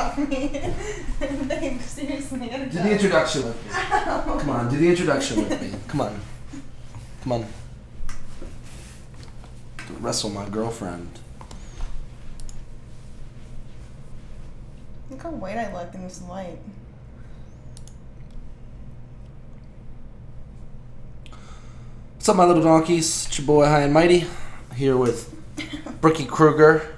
off me. Babe, seriously. Do the introduction with me. Come on, do the introduction with me. Come on. Come on. Wrestle my girlfriend. Look how white I look in this light. What's up, my little donkeys? It's your boy High and Mighty here with Brookie Kruger.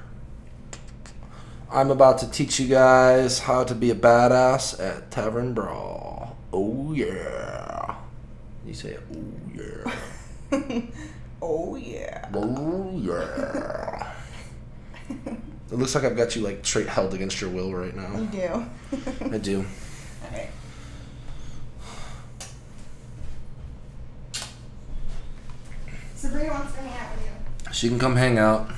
I'm about to teach you guys how to be a badass at Tavern Brawl. Oh yeah. You say, oh yeah. Oh yeah. Oh yeah. It looks like I've got you like straight held against your will right now. You do. I do. Alright. Sabrina wants to hang out with you. She can come hang out.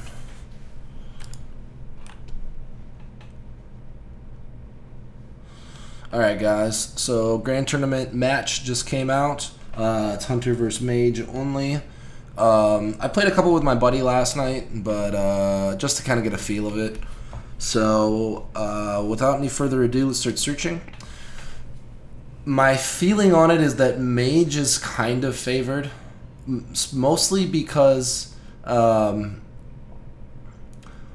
Alright guys, so Grand Tournament match just came out. It's Hunter versus Mage only. I played a couple with my buddy last night, but just to kind of get a feel of it. So without any further ado, let's start searching. My feeling on it is that Mage is kind of favored, mostly because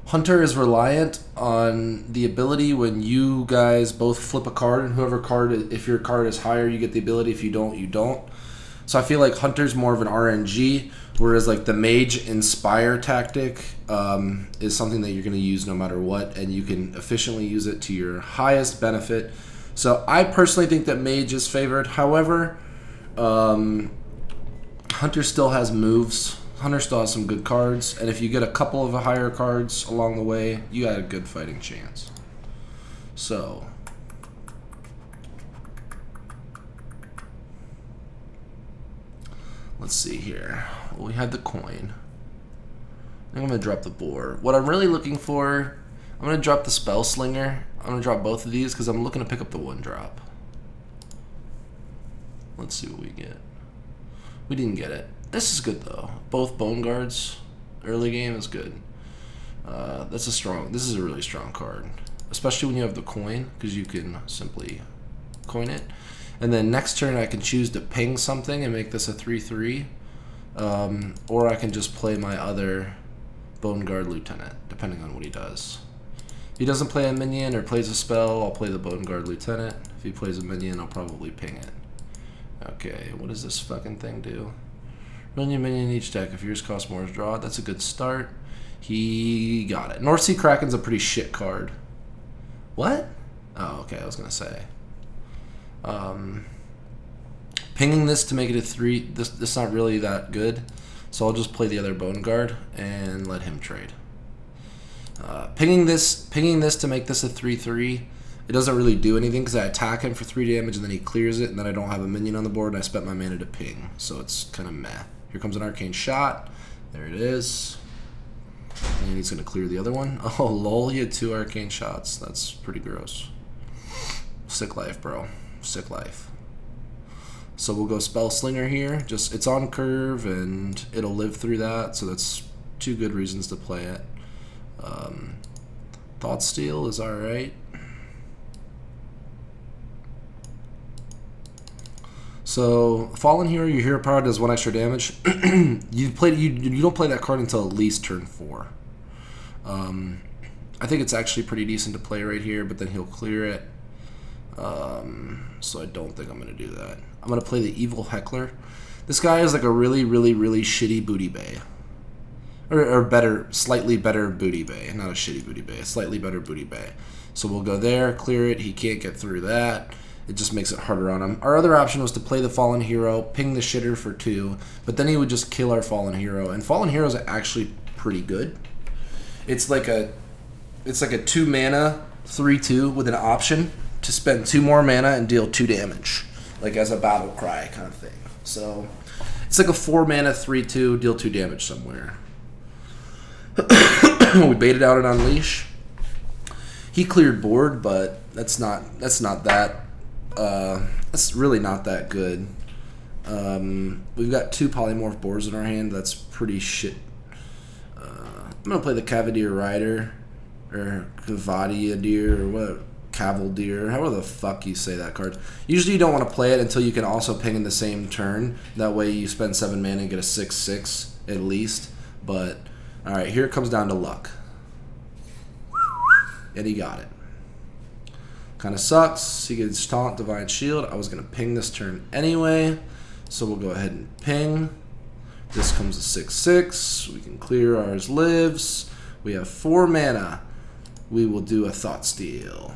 Hunter is reliant on the ability when you guys both flip a card, and whoever card, if your card is higher, you get the ability. If you don't, you don't. So I feel like Hunter's more of an RNG, whereas like the Mage Inspire tactic is something that you're going to use no matter what, and you can efficiently use it to your highest benefit. So I personally think that Mage is favored. However, Hunter still has moves. Hunter still has some good cards, and if you get a couple of higher cards along the way, you got a good fighting chance. So let's see here. Well, we have the coin. I think I'm going to drop the boar. What I'm really looking for, I'm going to drop the Spell Slinger. I'm going to drop both of these because I'm looking to pick up the 1-drop. Let's see what we get. We didn't get it. This is good though. Both Bone Guards. Early game is good. This is a really strong card. Especially when you have the coin, because you can simply coin it. And then next turn I can choose to ping something and make this a 3/3. Or I can just play my other Bone Guard Lieutenant, depending on what he does. If he doesn't play a minion or plays a spell, I'll play the Bone Guard Lieutenant. If he plays a minion, I'll probably ping it. Okay, what does this fucking thing do? Run your minion in each deck. If yours costs more, draw it. That's a good start. He got it. North Sea Kraken's a pretty shit card. What? Oh, okay, I was going to say. Pinging this to make it a 3, this is not really that good. So I'll just play the other Bone Guard and let him trade. Pinging this to make this a 3/3. It doesn't really do anything because I attack him for 3 damage and then he clears it, and then I don't have a minion on the board and I spent my mana to ping. So it's kind of meh. Here comes an Arcane Shot. There it is. And he's going to clear the other one. Oh, lol, he had 2 Arcane Shots. That's pretty gross. Sick life, bro. Sick life. So we'll go Spell Slinger here. Just, it's on curve and it'll live through that. So that's 2 good reasons to play it. Thought Steal is alright. So, Fallen Hero, your hero power does 1 extra damage. You don't play that card until at least turn 4. I think it's actually pretty decent to play right here, but then he'll clear it. So I don't think I'm going to do that. I'm going to play the Evil Heckler. This guy is like a really, really, really shitty booty bay. Or better, slightly better booty bay. Not a shitty booty bay, a slightly better booty bay. So we'll go there, clear it. He can't get through that. It just makes it harder on him. Our other option was to play the Fallen Hero, ping the shitter for 2, but then he would just kill our Fallen Hero. And Fallen Hero is actually pretty good. It's like a 2 mana 3/2 with an option to spend 2 more mana and deal 2 damage, like as a battle cry kind of thing. So it's like a 4 mana 3/2, deal 2 damage somewhere. We baited out an Unleash. He cleared board, but that's really not that good. We've got 2 polymorph boars in our hand. That's pretty shit. I'm gonna play the Cavalier Rider or Cavalier or what. Cavalier. However the fuck you say that card. Usually you don't want to play it until you can also ping in the same turn. That way you spend 7 mana and get a 6/6 at least. But, alright, here it comes down to luck. And he got it. Kind of sucks. He gets Taunt, Divine Shield. I was going to ping this turn anyway. So we'll go ahead and ping. This comes a 6/6. We can clear ours lives. We have 4 mana. We will do a Thought Steal.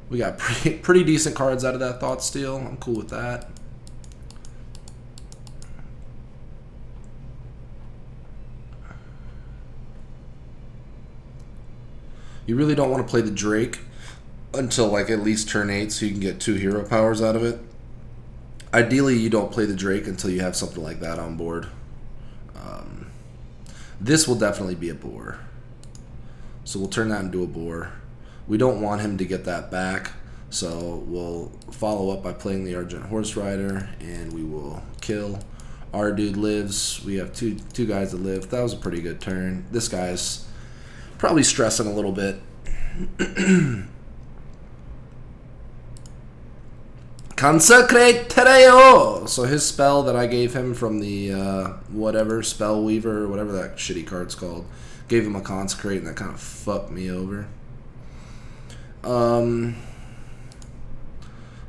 We got pretty decent cards out of that Thought Steal. I'm cool with that. You really don't want to play the Drake until like at least turn 8 so you can get 2 hero powers out of it. Ideally, you don't play the Drake until you have something like that on board. This will definitely be a boar. So we'll turn that into a boar. We don't want him to get that back, so we'll follow up by playing the Argent Horse Rider, and we will kill. Our dude lives. We have two guys that live. That was a pretty good turn. This guy's probably stressing a little bit. Consecrate Tereo! So his spell that I gave him from the whatever, Spell Weaver, or whatever that shitty card's called, gave him a Consecrate, and that kind of fucked me over.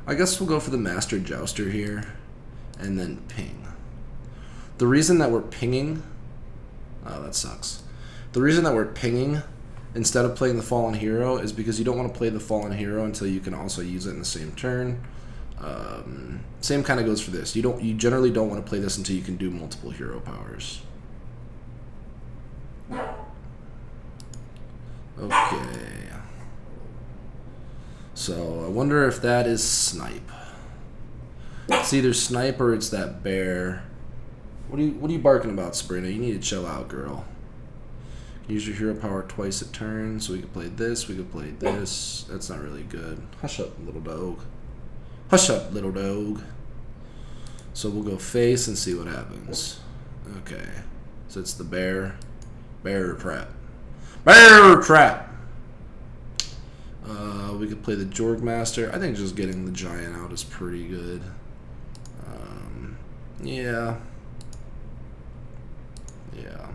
I guess we'll go for the Master Jouster here, and then ping. The reason that we're pinging... Oh, that sucks. The reason that we're pinging instead of playing the Fallen Hero is because you don't want to play the Fallen Hero until you can also use it in the same turn. Same kind of goes for this. You generally don't want to play this until you can do multiple hero powers. Okay. So I wonder if that is Snipe. It's either Snipe or it's that bear. What are you barking about, Sabrina? You need to chill out, girl. Use your hero power twice a turn, so we could play this, we could play this. That's not really good. Hush up, little dog. Hush up, little dog. So we'll go face and see what happens. Okay. So it's the bear. Bear trap. Bear trap! We could play the Jorg Master. I think just getting the giant out is pretty good. Yeah. Yeah.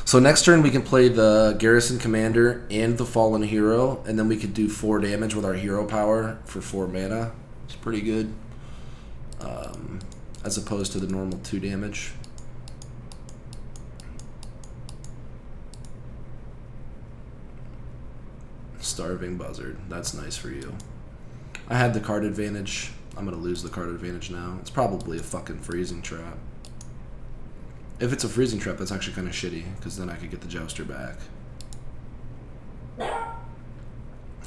So next turn we can play the Garrison Commander and the Fallen Hero, and then we could do 4 damage with our hero power for 4 mana. It's pretty good. As opposed to the normal 2 damage. Starving Buzzard. That's nice for you. I had the card advantage. I'm going to lose the card advantage now. It's probably a fucking freezing trap. If it's a freezing trap, that's actually kind of shitty, because then I could get the Jouster back.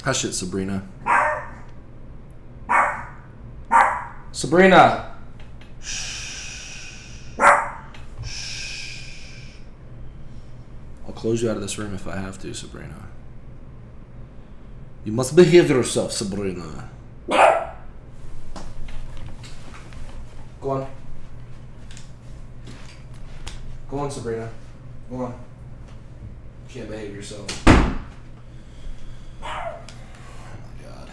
Hush it, Sabrina. Sabrina! Shh. Shh. I'll close you out of this room if I have to, Sabrina. You must behave yourself, Sabrina. Go on. Go on, Sabrina. Go on. You can't behave yourself. Oh my god.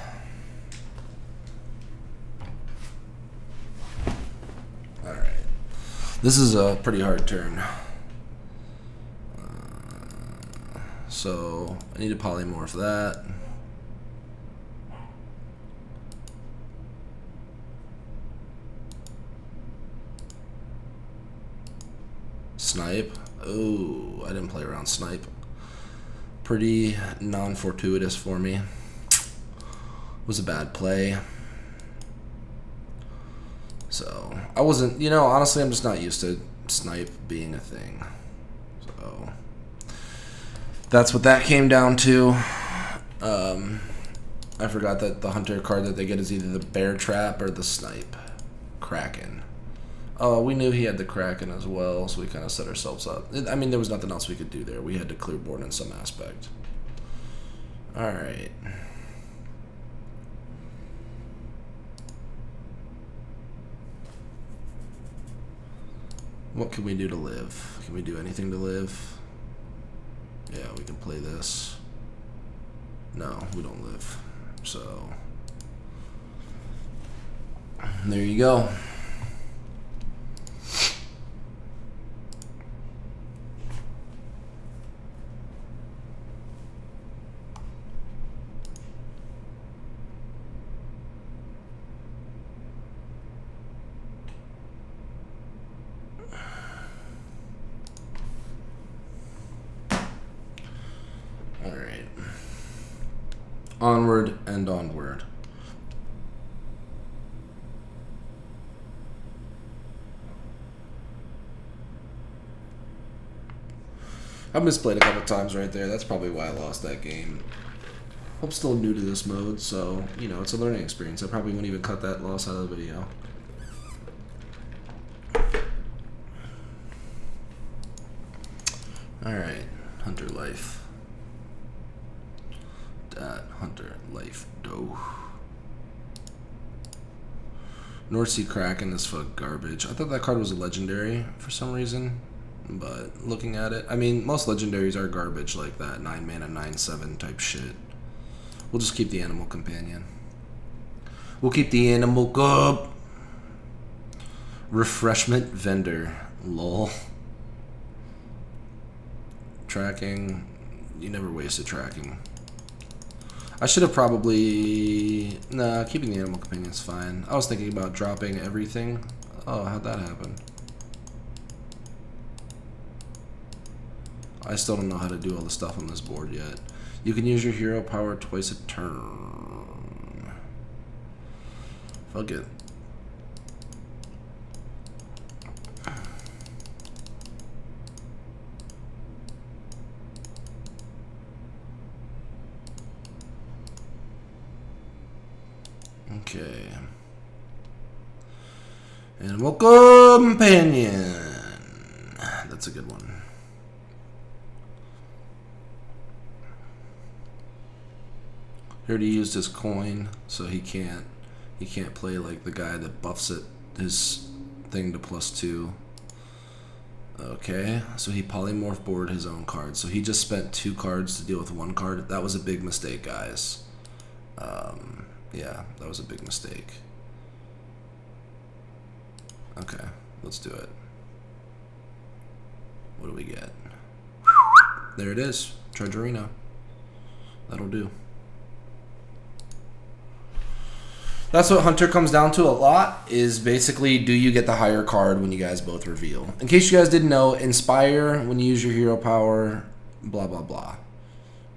Alright. This is a pretty hard turn. So, I need to polymorph that. Snipe. Oh, I didn't play around Snipe. Pretty non-fortuitous for me. Was a bad play. So, I wasn't, you know, honestly, I'm just not used to Snipe being a thing. So, that's what that came down to. I forgot that the Hunter card that they get is either the Bear Trap or the Snipe. Kraken. Oh, we knew he had the Kraken as well, so we kind of set ourselves up. I mean, there was nothing else we could do there. We had to clear board in some aspect. Alright. What can we do to live? Can we do anything to live? Yeah, we can play this. No, we don't live. So, there you go. Alright. Onward and onward. I misplayed a couple times right there. That's probably why I lost that game. I'm still new to this mode, so, you know, it's a learning experience. I probably won't even cut that loss out of the video. Alright, Hunter Life. Hunter Life Doe. North Sea Kraken is fuck garbage. I thought that card was a legendary for some reason, but looking at it, I mean, most legendaries are garbage like that 9 mana 9/7 type shit. We'll just keep the Animal Companion. We'll keep the Animal Cub. Refreshment Vendor. Lol. Tracking. You never wasted tracking. I should have probably... Nah, keeping the Animal Companion is fine. I was thinking about dropping everything. Oh, how'd that happen? I still don't know how to do all the stuff on this board yet. You can use your hero power twice a turn. Fuck it. Okay. Animal Companion. That's a good one. He already used his coin, so he can't play like the guy that buffs it his thing to +2. Okay, so he polymorph board his own card. So he just spent 2 cards to deal with 1 card. That was a big mistake, guys. Yeah, that was a big mistake. Okay, let's do it. What do we get? There it is, Treasurino. That'll do. That's what Hunter comes down to a lot, is basically, do you get the higher card when you guys both reveal? In case you guys didn't know, Inspire, when you use your hero power, blah, blah, blah.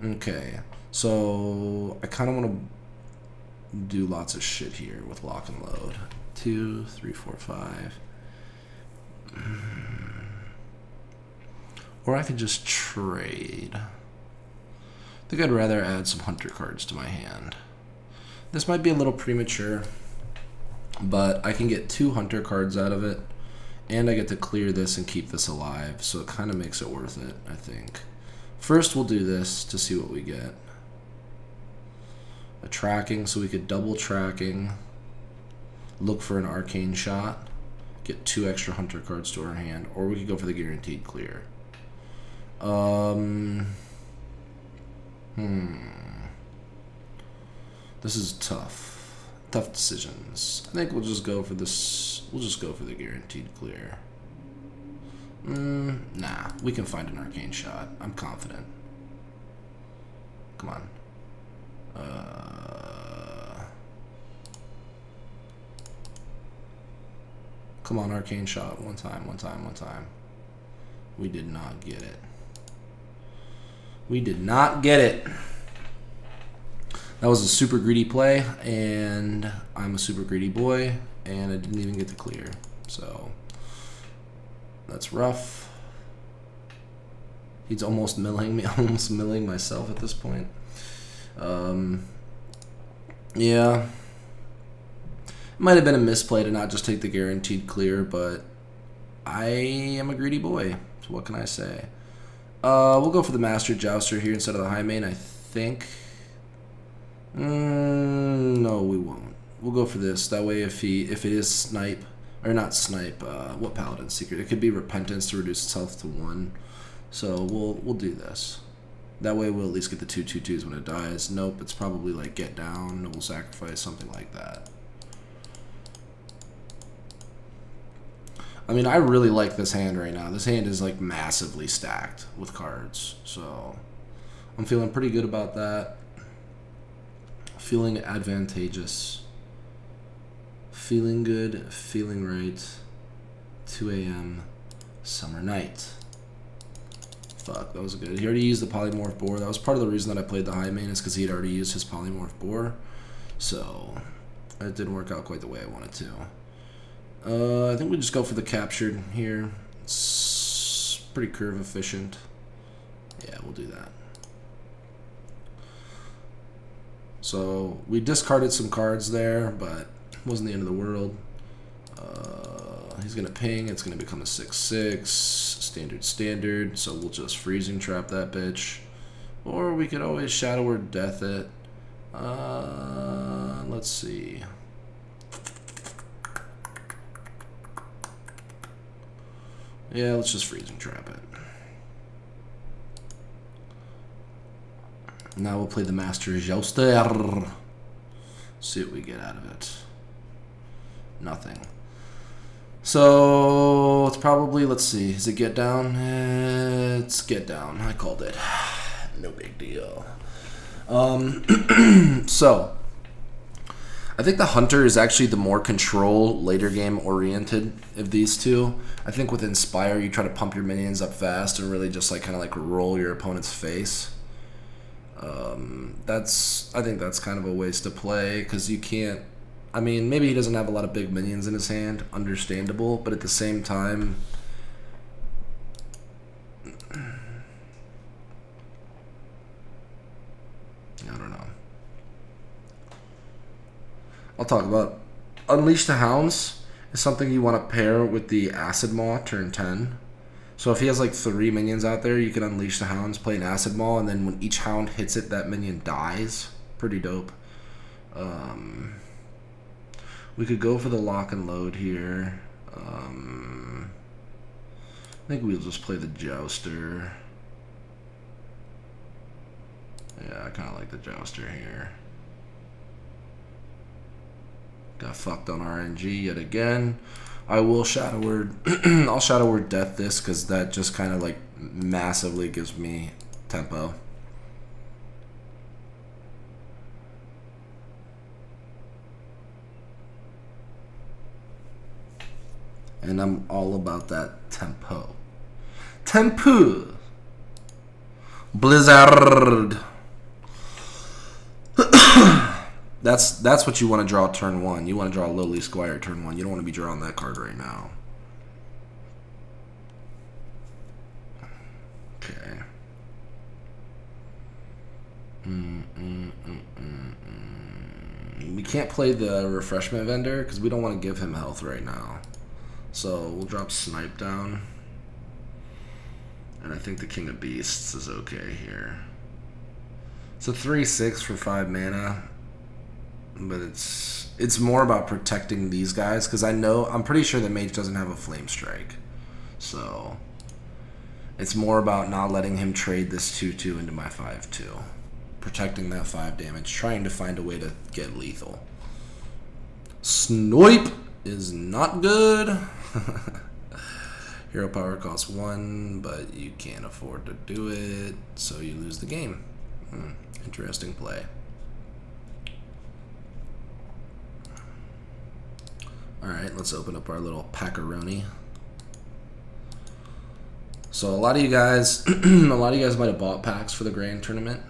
Okay, so I kind of want to do lots of shit here with lock and load. 2, 3, 4, 5. Or I could just trade. I think I'd rather add some Hunter cards to my hand. This might be a little premature, but I can get 2 Hunter cards out of it, and I get to clear this and keep this alive, so it kind of makes it worth it, I think. First, we'll do this to see what we get. A tracking, so we could double tracking, look for an arcane shot, get 2 extra Hunter cards to our hand, or we could go for the guaranteed clear. This is tough. Tough decisions. I think we'll just go for this. We'll just go for the guaranteed clear. Nah, we can find an arcane shot. I'm confident. Come on. Come on, arcane shot. One time. We did not get it. We did not get it. That was a super greedy play, and I'm a super greedy boy, and I didn't even get to clear. So that's rough. He's almost milling me, almost milling myself at this point. Yeah. It might have been a misplay to not just take the guaranteed clear, but I am a greedy boy, so what can I say? We'll go for the Master Jouster here instead of the High Main, I think. No, we won't. We'll go for this. That way, if it is snipe, Or not snipe. What paladin secret? It could be repentance to reduce its health to 1. So we'll do this. That way we'll at least get the 2/2/2s when it dies. Nope, it's probably like get down, noble sacrifice, something like that. I mean, I really like this hand right now. This hand is like massively stacked with cards. So I'm feeling pretty good about that. Feeling advantageous. Feeling good, feeling right. 2 a.m. summer night. Fuck, that was good. He already used the polymorph boar. That was part of the reason that I played the high main, is because he had already used his polymorph boar. So it didn't work out quite the way I wanted to. I think we just go for the captured here. It's pretty curve efficient. Yeah, we'll do that. So we discarded some cards there, but it wasn't the end of the world. He's going to ping. It's going to become a 6/6. Standard. So we'll just freezing trap that bitch. Or we could always Shadow Word Death it. Let's see. Yeah, let's just freezing trap it. Now we'll play the Master Jouster. See what we get out of it. Nothing. So it's probably, let's see, is it get down? It's get down. I called it. No big deal. So I think the Hunter is actually the more control, later game oriented of these two. I think with Inspire, you try to pump your minions up fast and really just like kind of like roll your opponent's face. I think that's kind of a waste to play, because you can't. I mean, maybe he doesn't have a lot of big minions in his hand, understandable, but at the same time, I don't know. I'll talk about Unleash the Hounds is something you want to pair with the Acid Maw turn 10. So if he has like 3 minions out there, you can Unleash the Hounds, play an Acid Maw, and then when each Hound hits it, that minion dies. Pretty dope. We could go for the lock and load here. I think we'll just play the Jouster. Yeah, I kind of like the Jouster here. Got fucked on RNG yet again. I will Shadow Word. I'll Shadow Word Death this, because that just kind of like massively gives me tempo. And I'm all about that tempo. Tempo! Blizzard! That's what you want to draw turn 1. You want to draw a Lowly Squire turn 1. You don't want to be drawing that card right now. Okay. We can't play the Refreshment Vendor because we don't want to give him health right now. So we'll drop Snipe down. And I think the King of Beasts is okay here. It's a 3/6 for 5 mana. But it's more about protecting these guys, because I'm pretty sure that Mage doesn't have a Flame Strike. So it's more about not letting him trade this 2/2 into my 5/2. Protecting that 5 damage, trying to find a way to get lethal. Snipe is not good. Hero power costs 1, but you can't afford to do it, so you lose the game. Interesting play. Alright, let's open up our little Packaroni. So a lot of you guys might have bought packs for the Grand Tournament.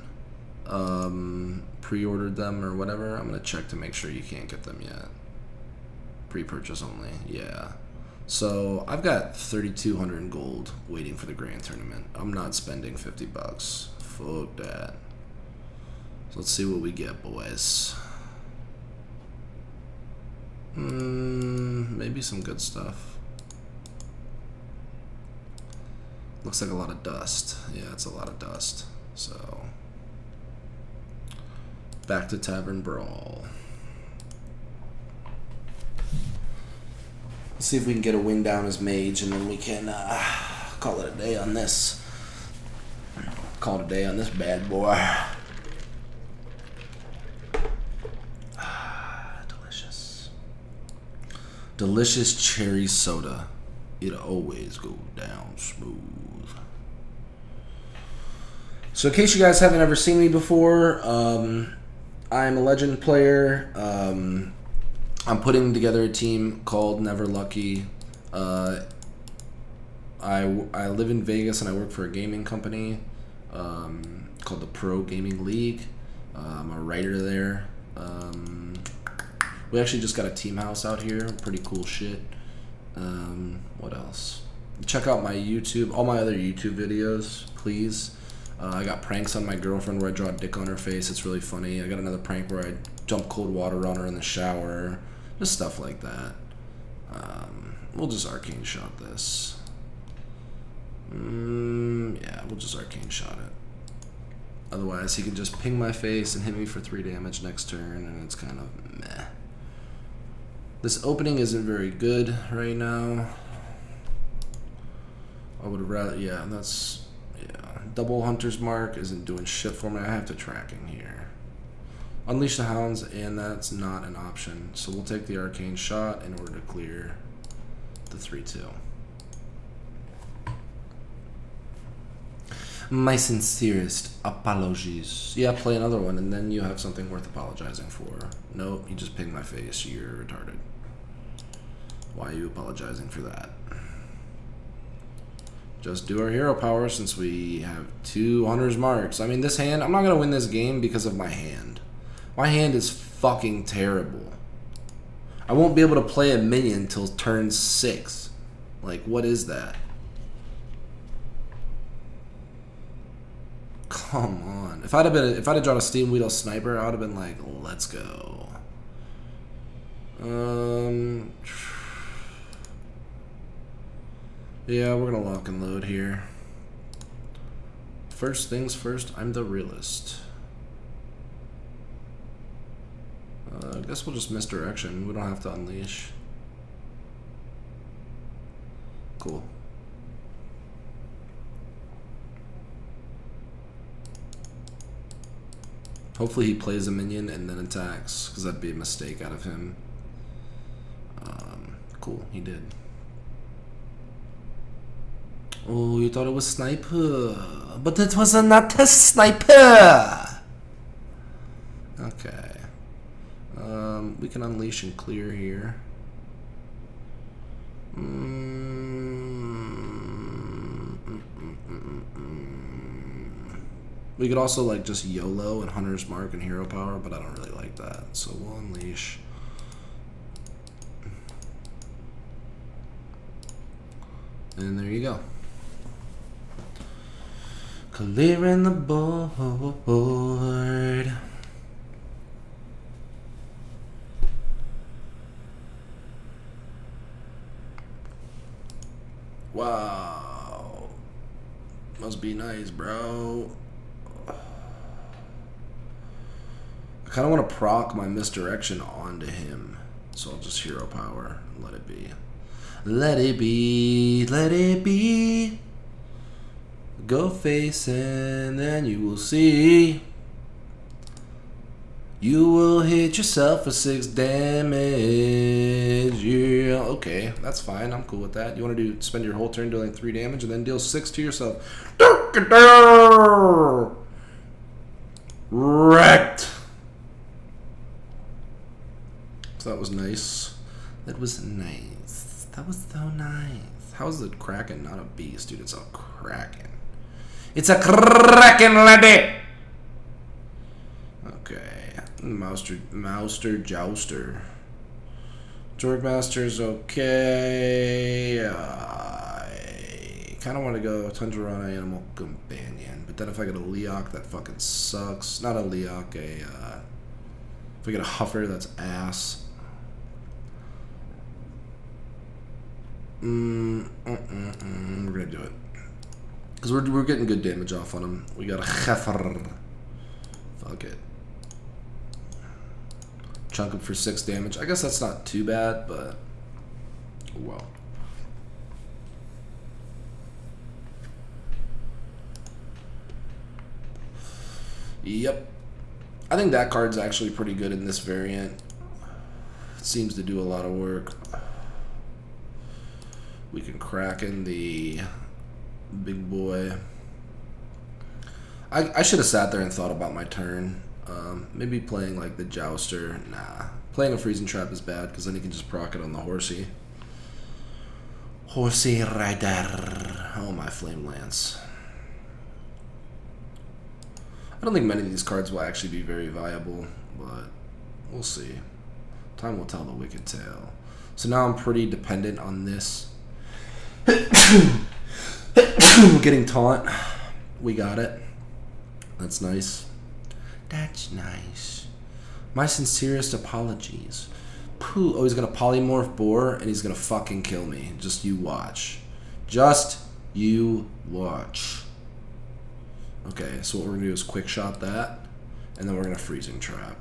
Pre-ordered them or whatever. I'm gonna check to make sure you can't get them yet. Pre-purchase only, yeah. So I've got 3,200 in gold waiting for the Grand Tournament. I'm not spending 50 bucks. Fuck that. So let's see what we get, boys. Maybe some good stuff. Looks like a lot of dust. Yeah, it's a lot of dust. So back to Tavern Brawl. Let's see if we can get a win down as mage, and then we can call it a day on this. Call it a day on this bad boy. Delicious. Delicious cherry soda. It'll always go down smooth. So in case you guys haven't ever seen me before, I'm a legend player. I'm putting together a team called Never Lucky. I live in Vegas and I work for a gaming company called the Pro Gaming League. I'm a writer there. We actually just got a team house out here. Pretty cool shit. What else? Check out my YouTube, all my other YouTube videos, please. I got pranks on my girlfriend where I draw a dick on her face. It's really funny. I got another prank where I dump cold water on her in the shower. Just stuff like that. We'll just arcane shot this. Yeah, we'll just arcane shot it. Otherwise, he can just ping my face and hit me for 3 damage next turn, and it's kind of meh. This opening isn't very good right now. I would rather, yeah, that's, yeah. Double Hunter's Mark isn't doing shit for me. I have to tracking here. Unleash the Hounds, and that's not an option. So we'll take the arcane shot in order to clear the 3-2. My sincerest apologies. Yeah, play another one, and then you have something worth apologizing for. Nope, you just pinged my face. You're retarded. Why are you apologizing for that? Just do our hero power since we have 2 Hunter's Marks. I mean, this hand, I'm not going to win this game because of my hand. My hand is fucking terrible. I won't be able to play a minion until turn 6. Like, what is that? Come on. If I'd have drawn a Steam Weedle Sniper, I would have been like, let's go. Yeah, we're gonna lock and load here. First things first, I'm the realist. I guess we'll just misdirection. We don't have to unleash. Cool. Hopefully he plays a minion and then attacks, because that'd be a mistake out of him. Cool, he did. Oh, you thought it was sniper, but it was not a sniper. Okay. We can unleash and clear here. We could also like just YOLO and Hunter's Mark and Hero Power, but I don't really like that. So we'll unleash. And there you go. Clearing the board. Wow. Must be nice, bro. I kind of want to proc my misdirection onto him. So I'll just Hero Power and let it be. Let it be. Let it be. Go face and then you will see. You will hit yourself for 6 damage. Yeah, okay, that's fine. I'm cool with that. You want to spend your whole turn dealing 3 damage and then deal 6 to yourself. Wrecked. So that was nice. That was nice. That was so nice. How is the Kraken not a beast, dude? It's a Kraken. It's a Kraken, laddie. Okay. Mouster Jouster. Jorgmaster's okay. I kind of want to go Tundra Animal Companion, but then if I get a Leok, that fucking sucks. Not a Leok, if I get a Huffer, that's ass. We're gonna do it. Because we're getting good damage off on him. We got a Heifer. Fuck it. Chunk him for 6 damage. I guess that's not too bad, but Well. Yep. I think that card's actually pretty good in this variant. It seems to do a lot of work. We can crack in the big boy. I should have sat there and thought about my turn. Maybe playing like the Jouster. Nah. Playing a Freezing Trap is bad because then you can just proc it on the Horsey. Horsey Rider. Oh, my Flame Lance. I don't think many of these cards will actually be very viable, but we'll see. Time will tell the wicked tale. So now I'm pretty dependent on this. Getting taunt. We got it. That's nice. That's nice. My sincerest apologies. Pooh. Oh, he's going to polymorph Boar, and he's going to fucking kill me. Just you watch. Just you watch. Okay, so what we're going to do is quick shot that, and then we're going to Freezing Trap.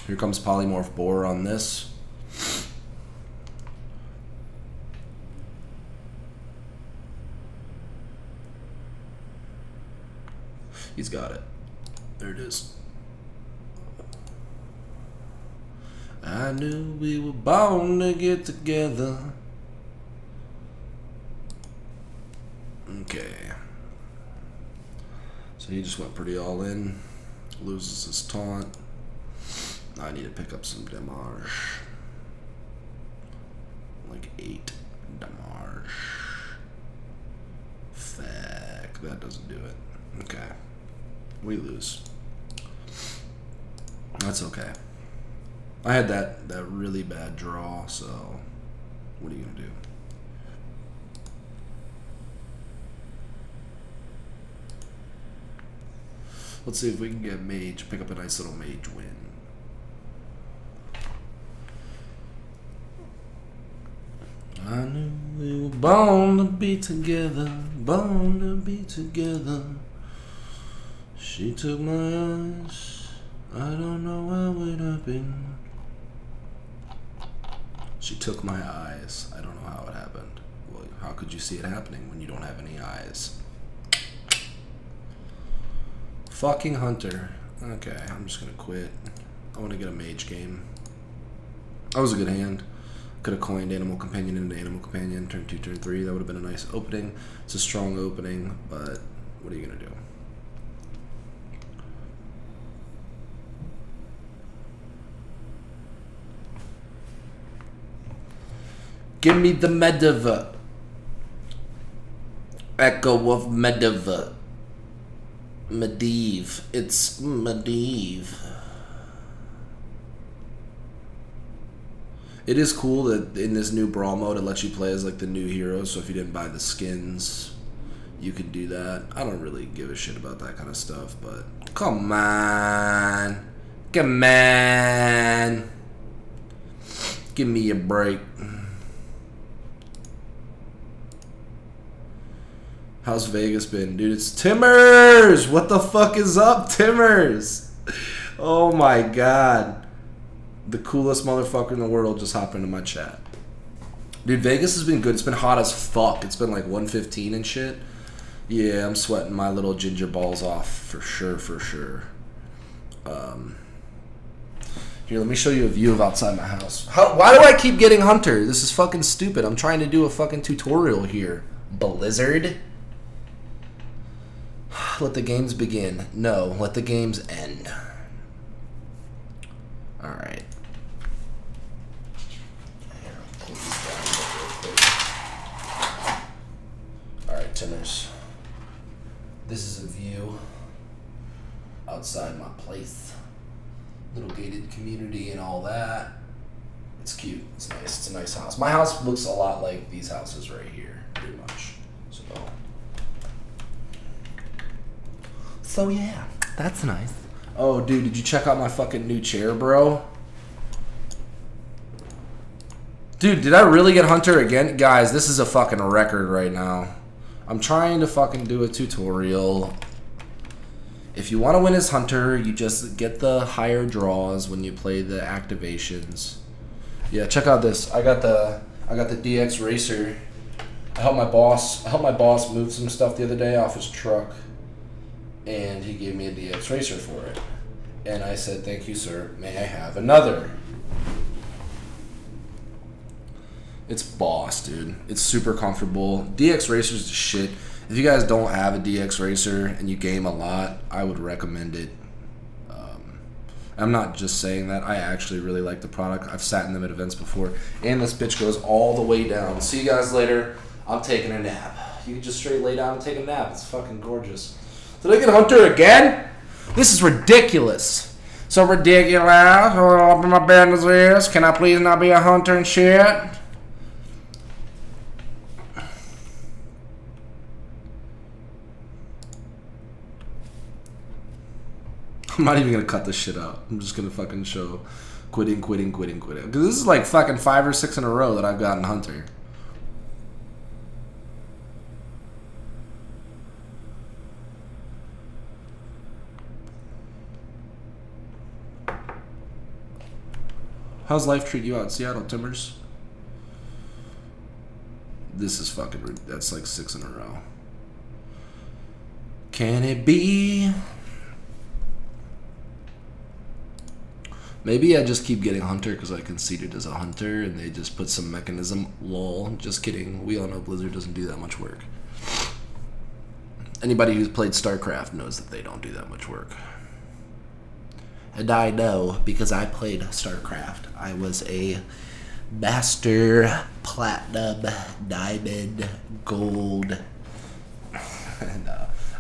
Here comes polymorph Boar on this. He's got it. There it is. I knew we were bound to get together. Okay. So he just went pretty all in. Loses his taunt. I need to pick up some damage. Like 8 damage. Fuck. That doesn't do it. Okay. We lose. That's okay. I had that really bad draw, so what are you gonna do? Let's see if we can get Mage, pick up a nice little Mage win. I knew we were born to be together, born to be together. She took my eyes, I don't know where I would have been. She took my eyes, I don't know how it happened. Well, how could you see it happening when you don't have any eyes? Fucking Hunter. Okay, I'm just gonna quit. I want to get a Mage game. That was a good hand. Could have coined Animal Companion into Animal Companion, turn 2, turn 3. That would have been a nice opening. It's a strong opening, but what are you gonna do? Give me the Medivh. Echo of Medivh. Medivh. It's Medivh. It is cool that in this new Brawl mode it lets you play as like the new heroes, so if you didn't buy the skins, you could do that. I don't really give a shit about that kind of stuff, but come on. Come on. Give me a break. How's Vegas been? Dude, it's Timmers! What the fuck is up, Timmers? Oh my god. The coolest motherfucker in the world just hopped into my chat. Dude, Vegas has been good. It's been hot as fuck. It's been like 115 and shit. Yeah, I'm sweating my little ginger balls off for sure, for sure. Here, let me show you a view of outside my house. Why do I keep getting Hunter? This is fucking stupid. I'm trying to do a fucking tutorial here. Blizzard? Let the games begin. No, let the games end. Alright. Alright, Timmers. This is a view outside my place. Little gated community and all that. It's cute. It's nice. It's a nice house. My house looks a lot like these houses right here, pretty much. So yeah, that's nice. Oh, dude, did you check out my fucking new chair, bro? Dude, did I really get Hunter again? Guys, this is a fucking record right now. I'm trying to fucking do a tutorial. If you want to win as Hunter, you just get the higher draws when you play the activations. Yeah, check out this. I got the DX Racer. I helped my boss move some stuff the other day off his truck, and he gave me a DX Racer for it. And I said, "Thank you, sir. May I have another?" It's boss, dude. It's super comfortable. DX Racer's the shit. If you guys don't have a DX Racer and you game a lot, I would recommend it. I'm not just saying that. I actually really like the product. I've sat in them at events before. And this bitch goes all the way down. See you guys later. I'm taking a nap. You can just straight lay down and take a nap. It's fucking gorgeous. Did I get Hunter again? This is ridiculous. So ridiculous. Open my business ears. Can I please not be a hunter and shit? I'm not even gonna cut this shit out. I'm just gonna fucking show quitting. Because this is like fucking 5 or 6 in a row that I've gotten Hunter. How's life treat you out, Seattle Timbers? This is fucking, that's like 6 in a row. Can it be? Maybe I just keep getting Hunter because I conceded as a Hunter and they just put some mechanism. Lol. Just kidding. We all know Blizzard doesn't do that much work. Anybody who's played StarCraft knows that they don't do that much work. And I know because I played StarCraft. I was a Master, Platinum, Diamond, Gold. And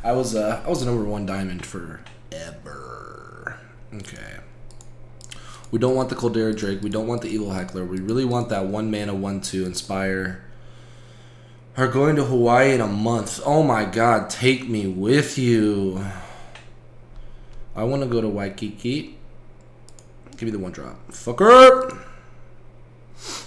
I was a #1 Diamond forever. Okay. We don't want the Caldera Drake. We don't want the Evil Heckler. We really want that 1 mana 1/2 Inspire. Are going to Hawaii in a month. Oh my god, take me with you. I want to go to Waikiki. Give me the 1-drop. Fucker!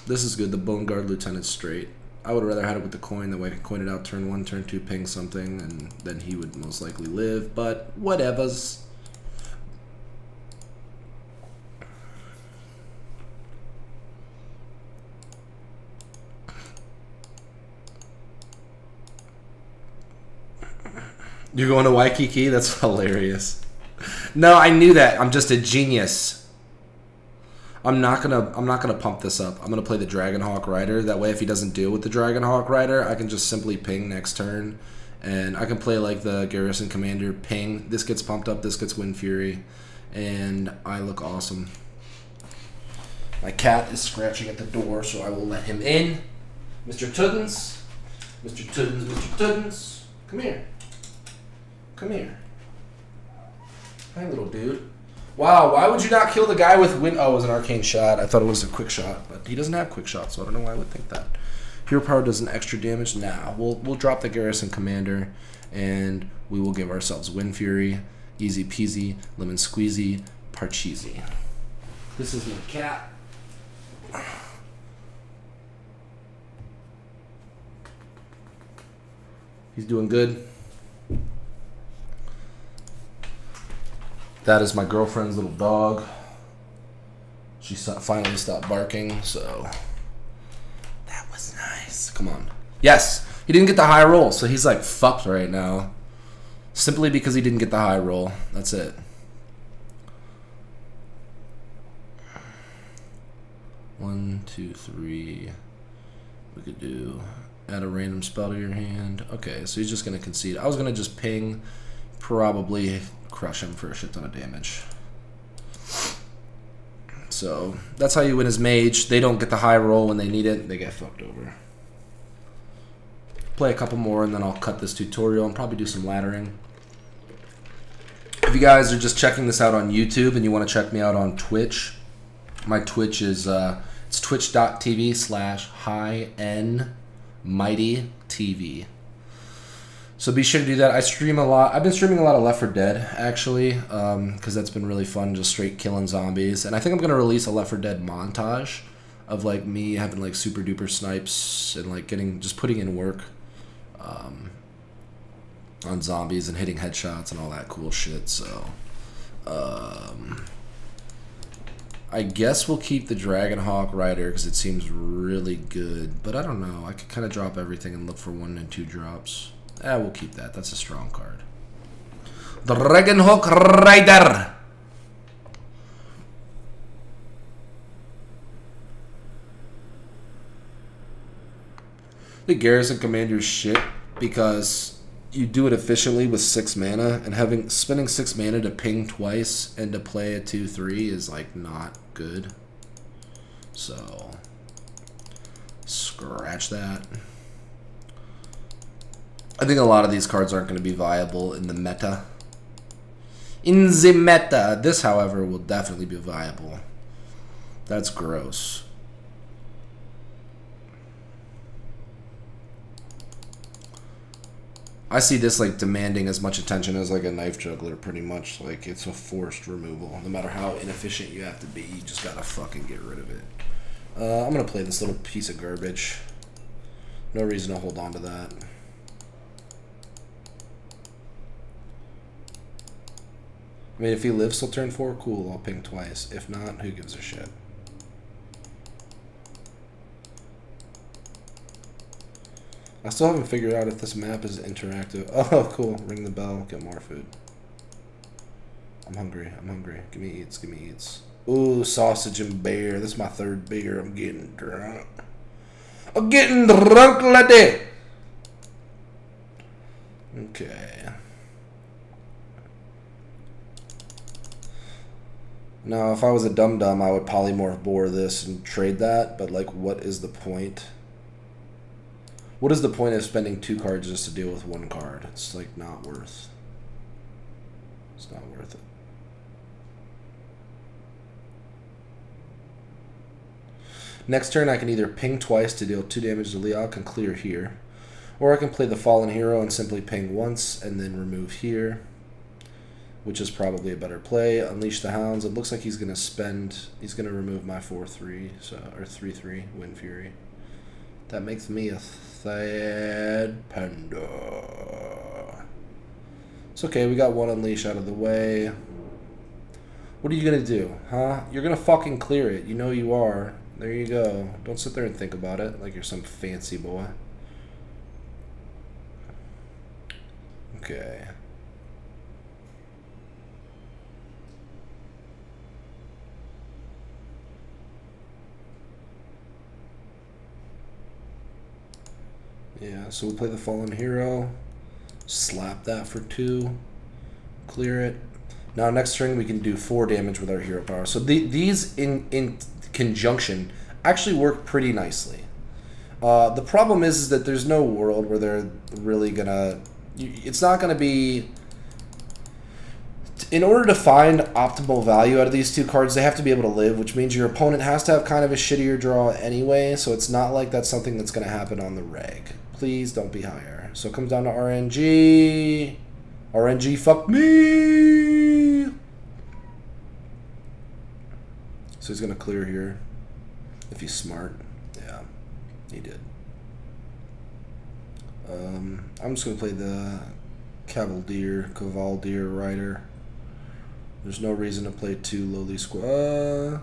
This is good. The Bone Guard Lieutenant straight. I would rather have it with the coin. That way I can coin it out turn 1, turn 2, ping something, and then he would most likely live. But whatevers. You're going to Waikiki? That's hilarious. No, I knew that. I'm just a genius. I'm not gonna pump this up. I'm gonna play the Dragonhawk Rider. That way, if he doesn't deal with the Dragonhawk Rider, I can just simply ping next turn, and I can play like the Garrison Commander. Ping. This gets pumped up. This gets Wind Fury, and I look awesome. My cat is scratching at the door, so I will let him in. Mr. Tuddens, Mr. Tuddens, Mr. Tuddens, come here. Come here. Hi, little dude. Wow, why would you not kill the guy with wind? Oh, it was an arcane shot. I thought it was a quick shot, but he doesn't have quick shots, so I don't know why I would think that. Hero power does an extra damage. Nah, we'll drop the Garrison Commander, and we will give ourselves Wind Fury. Easy peasy, lemon squeezy, parcheesi. This is my cat. He's doing good. That is my girlfriend's little dog. She finally stopped barking, so that was nice. Come on. Yes, he didn't get the high roll, so he's like fucked right now. Simply because he didn't get the high roll. That's it. One, two, three. We could do add a random spell to your hand. Okay, so he's just gonna concede. I was gonna just ping, probably crush him for a shit ton of damage. So that's how you win as mage. They don't get the high roll when they need it. They get fucked over. Play a couple more and then I'll cut this tutorial and probably do some laddering. If you guys are just checking this out on YouTube and you want to check me out on Twitch, my Twitch is it's twitch.tv/HighNMightyTV. So be sure to do that. I stream a lot. I've been streaming a lot of Left 4 Dead, actually, because that's been really fun, just straight killing zombies. And I think I'm going to release a Left 4 Dead montage of, like, me having, like, super duper snipes and, like, just putting in work on zombies and hitting headshots and all that cool shit. So, I guess we'll keep the Dragonhawk Rider because it seems really good. But I don't know. I could kind of drop everything and look for 1 and 2 drops. We'll keep that. That's a strong card. Dragonhawk Rider. The Garrison Commander's shit because you do it efficiently with 6 mana, and spending 6 mana to ping twice and to play a 2/3 is like not good. So scratch that. I think a lot of these cards aren't going to be viable in the meta. In the meta, this, however, will definitely be viable. That's gross. I see this like demanding as much attention as like a Knife Juggler, pretty much. Like it's a forced removal. No matter how inefficient you have to be, you just gotta fucking get rid of it. I'm gonna play this little piece of garbage. No reason to hold on to that. I mean, if he lives till turn 4, cool, I'll ping twice. If not, who gives a shit? I still haven't figured out if this map is interactive. Oh, cool. Ring the bell. Get more food. I'm hungry. I'm hungry. Give me eats. Give me eats. Ooh, sausage and beer. This is my 3rd beer. I'm getting drunk. I'm getting drunk like that. Okay. Now, if I was a dum-dum, I would polymorph bore this and trade that. But, like, what is the point? What is the point of spending 2 cards just to deal with 1 card? It's like not worth. It's not worth it. Next turn I can either ping twice to deal 2 damage to Leok and clear here. Or I can play the Fallen Hero and simply ping once and then remove here. Which is probably a better play. Unleash the Hounds. It looks like he's gonna remove my 4/3, or 3/3 Wind Fury. That makes me a sad panda. It's okay, we got 1 Unleash out of the way. What are you gonna do, huh? You're gonna fucking clear it. You know you are. There you go. Don't sit there and think about it like you're some fancy boy. Okay. Yeah, so we'll play the Fallen Hero, slap that for 2, clear it. Now next turn we can do 4 damage with our hero power. So these in conjunction actually work pretty nicely. The problem is that there's no world where they're really gonna... It's not gonna be... In order to find optimal value out of these 2 cards, they have to be able to live, which means your opponent has to have kind of a shittier draw anyway, so it's not like that's something that's going to happen on the reg. Please don't be higher. So it comes down to RNG. RNG, fuck me! So he's going to clear here. If he's smart. Yeah, he did. I'm just going to play the Cavalier Rider. There's no reason to play 2 Lowly Squire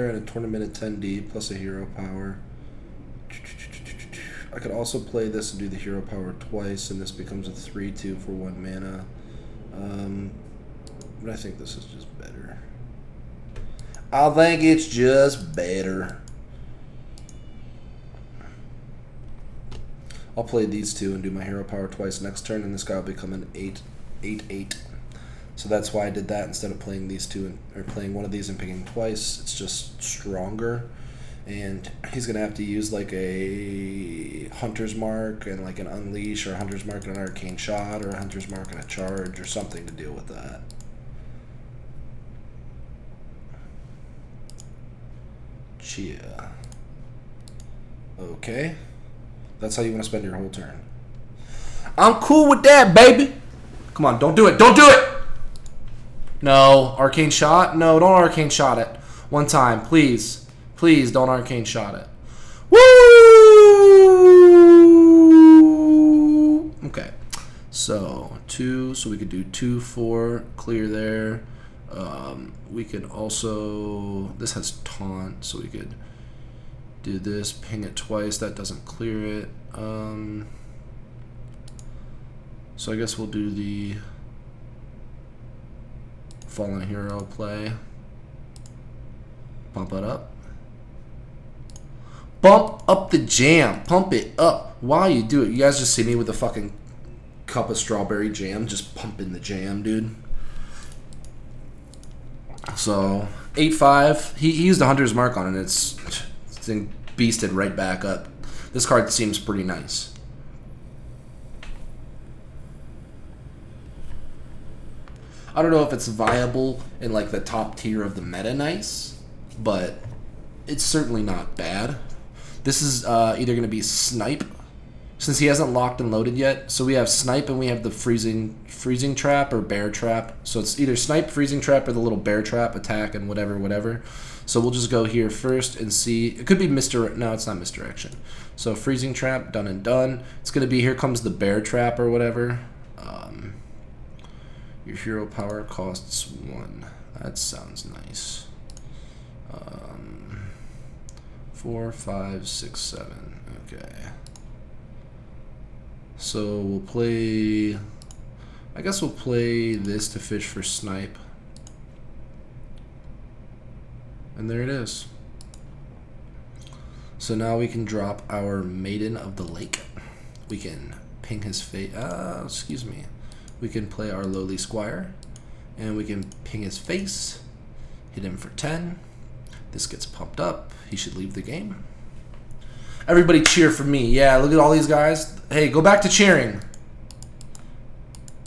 and a tournament at 10D plus a hero power. I could also play this and do the hero power twice, and this becomes a 3/2 for 1 mana. But I think this is just better. I think it's just better. I'll play these 2 and do my hero power twice next turn, and this guy will become an 8/8. So that's why I did that instead of playing these 2 or playing one of these and picking twice. It's just stronger, and he's gonna have to use like a Hunter's Mark and like an Unleash, or a Hunter's Mark and an Arcane Shot, or a Hunter's Mark and a Charge, or something to deal with that. Chia. Okay, that's how you want to spend your whole turn. I'm cool with that, baby. Come on, don't do it. Don't do it. No, Arcane Shot? No, don't Arcane Shot it. 1 time, please. Please don't Arcane Shot it. Woo! Okay. So, 2, so we could do 2, 4, clear there. We could also, this has taunt, so we could do this, ping it twice, that doesn't clear it. So I guess we'll do the Fallen Hero play. Pump it up. Bump up the jam. Pump it up while you do it. You guys just see me with a fucking cup of strawberry jam, just pumping the jam, dude. So 8-5. He used the Hunter's Mark on it. It's beasted right back up. This card seems pretty nice. I don't know if it's viable in like the top tier of the meta nice, but it's certainly not bad. This is either going to be Snipe, since he hasn't locked and loaded yet. So we have Snipe and we have the freezing trap or bear trap. So it's either Snipe, freezing trap, or the little bear trap, attack and whatever. So we'll just go here first and see. It could be no, it's not misdirection. So freezing trap, done and done. It's going to be, here comes the bear trap or whatever. Your hero power costs 1. That sounds nice. 4, 5, 6, 7. Okay. So we'll play, I guess we'll play this to fish for Snipe. And there it is. So now we can drop our Maiden of the Lake. We can ping his face. Excuse me. We can play our Lowly Squire. And we can ping his face. Hit him for 10. This gets pumped up. He should leave the game. Everybody cheer for me. Yeah, look at all these guys. Hey, go back to cheering.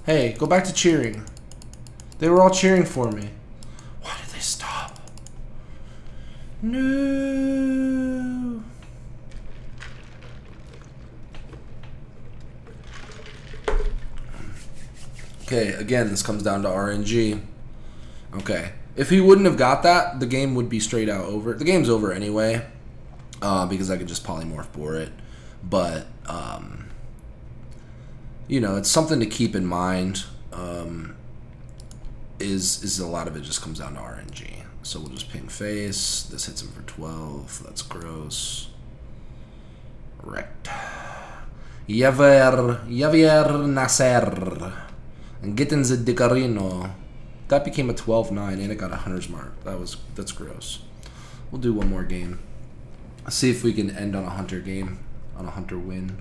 Hey, go back to cheering. They were all cheering for me. Why did they stop? No. Okay, again, this comes down to RNG. Okay. If he wouldn't have got that, the game would be straight out over. The game's over anyway, because I could just polymorph for it. But, you know, it's something to keep in mind. Is a lot of it just comes down to RNG. So we'll just ping face. This hits him for 12. That's gross. Wrecked. Javier Nasser. And getting the Dicarino. That became a 12-9 and it got a Hunter's Mark. That's gross. We'll do one more game. See if we can end on a Hunter game, on a Hunter win.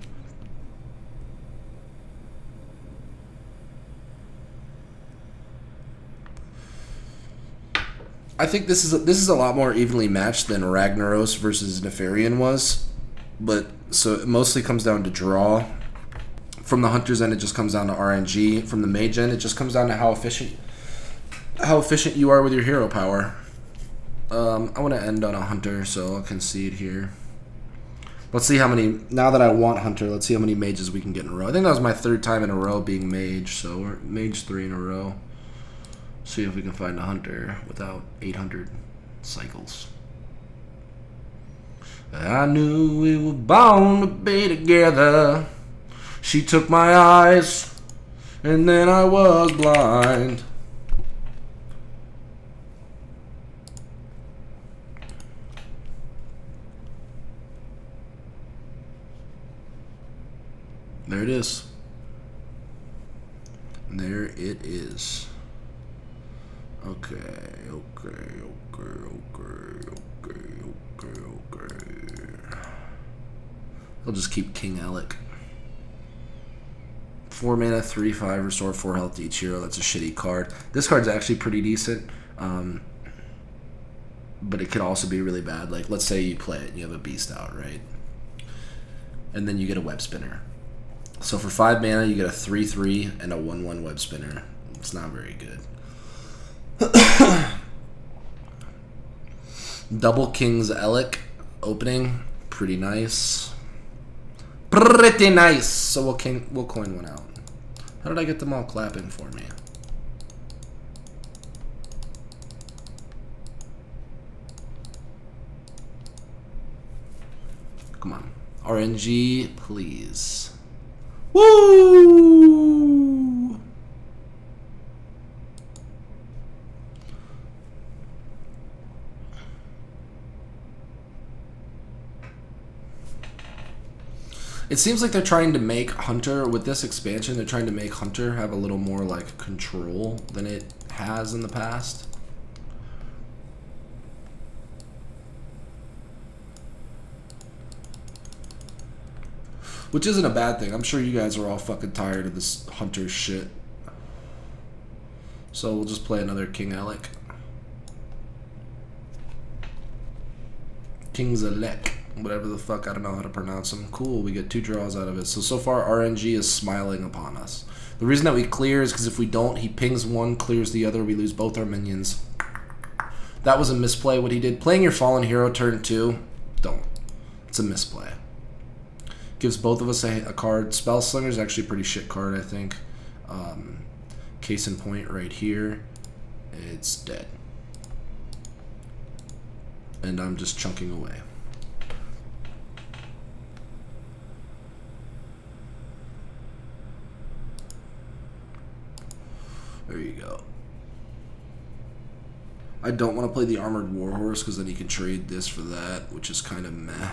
I think this is a lot more evenly matched than Ragnaros versus Nefarian was, but so it mostly comes down to draw. From the Hunter's end, it just comes down to RNG. From the Mage end, it just comes down to how efficient you are with your hero power. I want to end on a Hunter, so I'll concede here. Let's see how many, now that I want Hunter, let's see how many Mages we can get in a row. I think that was my 3rd time in a row being Mage, so we're Mage 3 in a row. See if we can find a Hunter without 800 cycles. I knew we were bound to be together. She took my eyes, and then I was blind. There it is. There it is. Okay. I'll just keep King Alec. 4 mana, 3/5, restore 4 health to each hero. That's a shitty card. This card's actually pretty decent, but it could also be really bad. Like, let's say you play it and you have a beast out, right? And then you get a web spinner. So for 5 mana, you get a 3/3 and a 1/1 web spinner. It's not very good. Double King's Alec opening, pretty nice. Pretty nice. So we'll coin one out. How did I get them all clapping for me? Come on. RNG, please. Woo! It seems like they're trying to make Hunter, with this expansion, they're trying to make Hunter have a little more, like, control than it has in the past. Which isn't a bad thing. I'm sure you guys are all fucking tired of this Hunter shit. So we'll just play another King Alec. King's Alec. Whatever the fuck, I don't know how to pronounce them. Cool, we get 2 draws out of it. So far, RNG is smiling upon us. The reason that we clear is because if we don't, he pings one, clears the other, we lose both our minions. That was a misplay, what he did. Playing your Fallen Hero turn 2, don't. It's a misplay. Gives both of us a card. Spellslinger is actually a pretty shit card, I think. Case in point right here. It's dead. And I'm just chunking away. There you go. I don't want to play the Armored Warhorse because then he can trade this for that, which is kind of meh.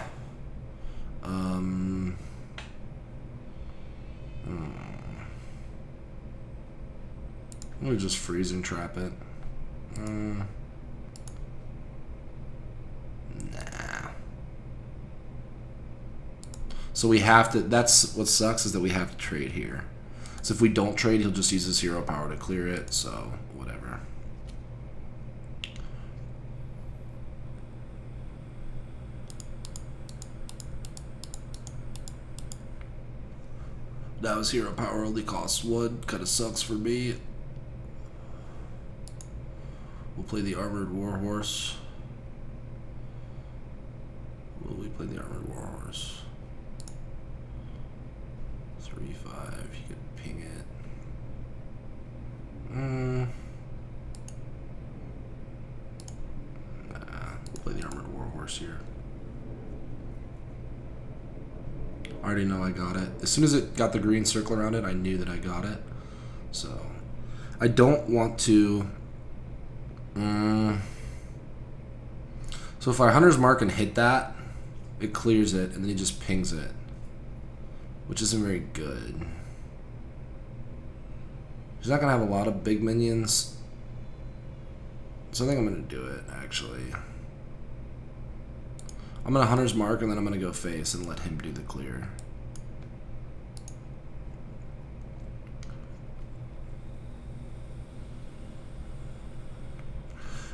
Let me just freeze and trap it. Nah. So we have to, that's what sucks, is that we have to trade here. So if we don't trade, he'll just use his hero power to clear it, so whatever. Now his hero power only costs 1, kinda sucks for me. We'll play the Armored Warhorse. Will we play the Armored Warhorse? 3/5, you could ping it. Nah, we'll play the Armored Warhorse here. I already know I got it. As soon as it got the green circle around it, I knew that I got it. So, I don't want to... So if I Hunter's Mark and hit that, it clears it, and then he just pings it. Which isn't very good. He's not going to have a lot of big minions. So I think I'm going to do it, actually. I'm going to Hunter's Mark, and then I'm going to go face and let him do the clear.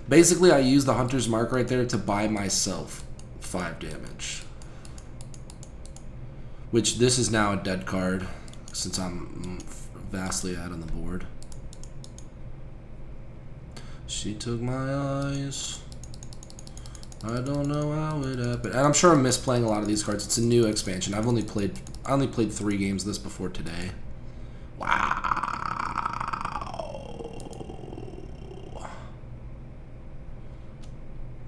Basically, I use the Hunter's Mark right there to buy myself 5 damage. Which, this is now a dead card, since I'm vastly out on the board. She took my eyes. I don't know how it happened. And I'm sure I'm misplaying a lot of these cards. It's a new expansion. I only played 3 games of this before today. Wow.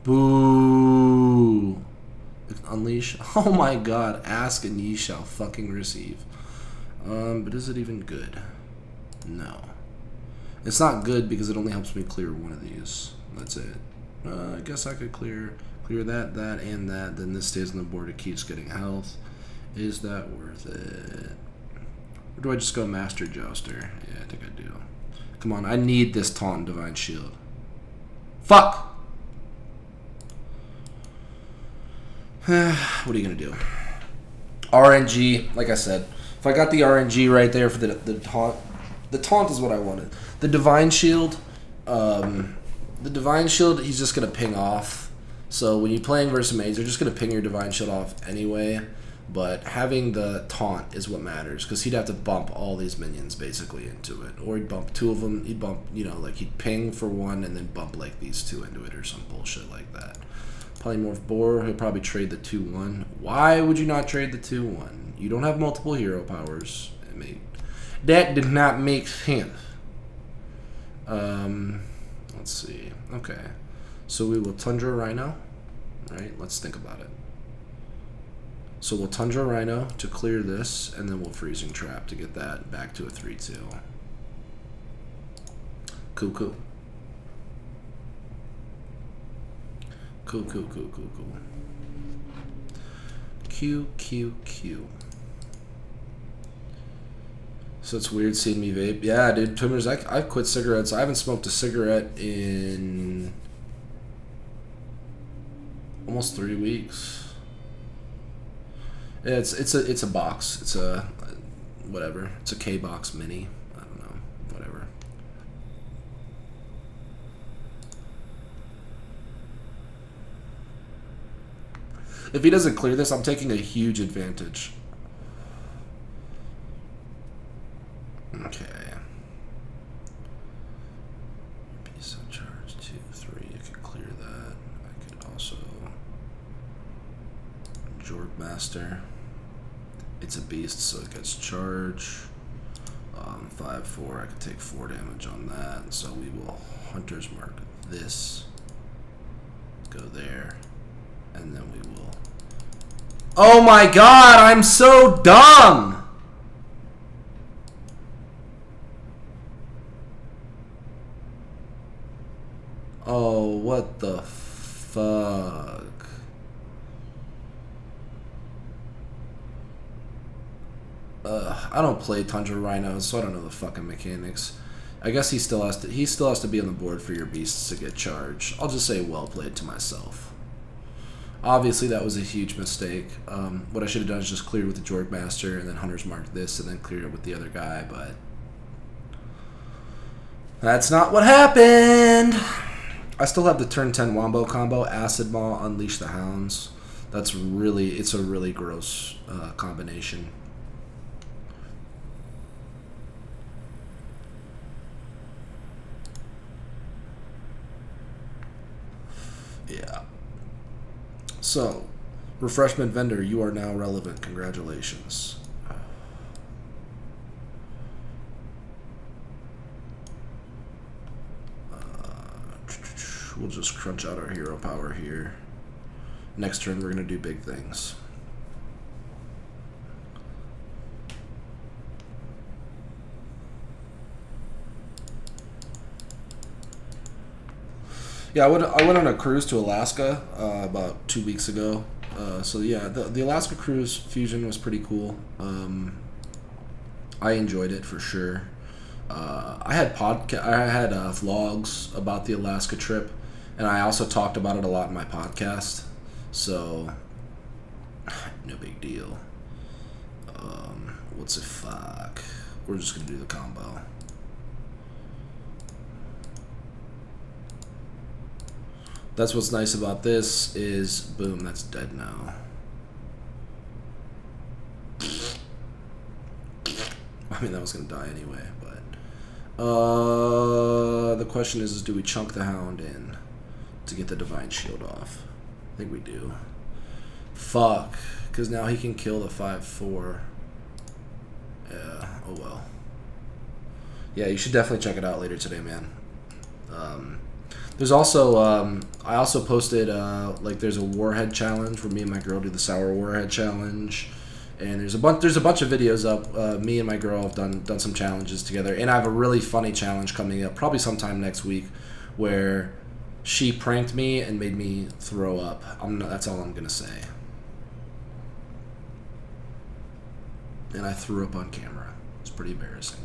Boo. Unleash. Oh my god. Ask and ye shall fucking receive. But is it even good? No. It's not good because it only helps me clear one of these. That's it. I guess I could clear that, and that. Then this stays on the board. It keeps getting health. Is that worth it? Or do I just go Master Jouster? Yeah, I think I do. Come on, I need this Taunt and Divine Shield. Fuck! What are you gonna do? RNG, like I said, if I got the RNG right there for the taunt is what I wanted. The Divine Shield, he's just gonna ping off. So when you're playing versus maids, you're just gonna ping your Divine Shield off anyway. But having the taunt is what matters, because he'd have to bump all these minions basically into it, or he'd bump 2 of them. He'd bump, like he'd ping for 1 and then bump like these 2 into it or some bullshit like that. Polymorph Boar, he'll probably trade the 2/1. Why would you not trade the 2/1? You don't have multiple hero powers. That did not make sense. Let's see. Okay. So we will Tundra Rhino. Right? Let's think about it. So we'll Tundra Rhino to clear this, and then we'll Freezing Trap to get that back to a 3/2. Cool, cool. Cool. Q. So it's weird seeing me vape. Yeah, dude, Timbers, I've quit cigarettes. I haven't smoked a cigarette in almost 3 weeks. Yeah, it's a box. It's a whatever. It's a K box mini. I don't know. Whatever. If he doesn't clear this, I'm taking a huge advantage. Okay. Piece of charge 2, 3. You can clear that. I could also Jorg Master. It's a beast, so it gets charge. 5-4. I could take 4 damage on that. So we will Hunter's Mark this. Go there, and then we will. Oh my God! I'm so dumb. Oh, what the fuck? I don't play Tundra Rhinos, so I don't know the fucking mechanics. I guess he still has to be on the board for your beasts to get charged. I'll just say well played to myself. Obviously, that was a huge mistake. What I should have done is just clear with the Jorg Master and then Hunter's Mark this and then clear it with the other guy, but that's not what happened. I still have the turn 10 Wombo combo, Acid Maw, Unleash the Hounds. It's a really gross combination. Yeah. So, refreshment vendor, you are now relevant. Congratulations. We'll just crunch out our hero power here. Next turn, we're going to do big things. Yeah, I went on a cruise to Alaska about 2 weeks ago. So yeah, the Alaska cruise fusion was pretty cool. I enjoyed it for sure. I had vlogs about the Alaska trip, and I also talked about it a lot in my podcast. So no big deal. What's a fuck? We're just gonna do the combo. That's what's nice about this is, boom, that's dead now. I mean, that was going to die anyway, but... the question is do we chunk the Hound in to get the Divine Shield off? I think we do. Fuck, because now he can kill the 5-4. Yeah, oh well. Yeah, you should definitely check it out later today, man. There's also, I also posted, like, there's a Warhead challenge where me and my girl do the Sour Warhead challenge, and there's a bunch of videos up. Me and my girl have done some challenges together, and I have a really funny challenge coming up, probably sometime next week, where she pranked me and made me throw up. That's all I'm gonna say. And I threw up on camera. It's pretty embarrassing.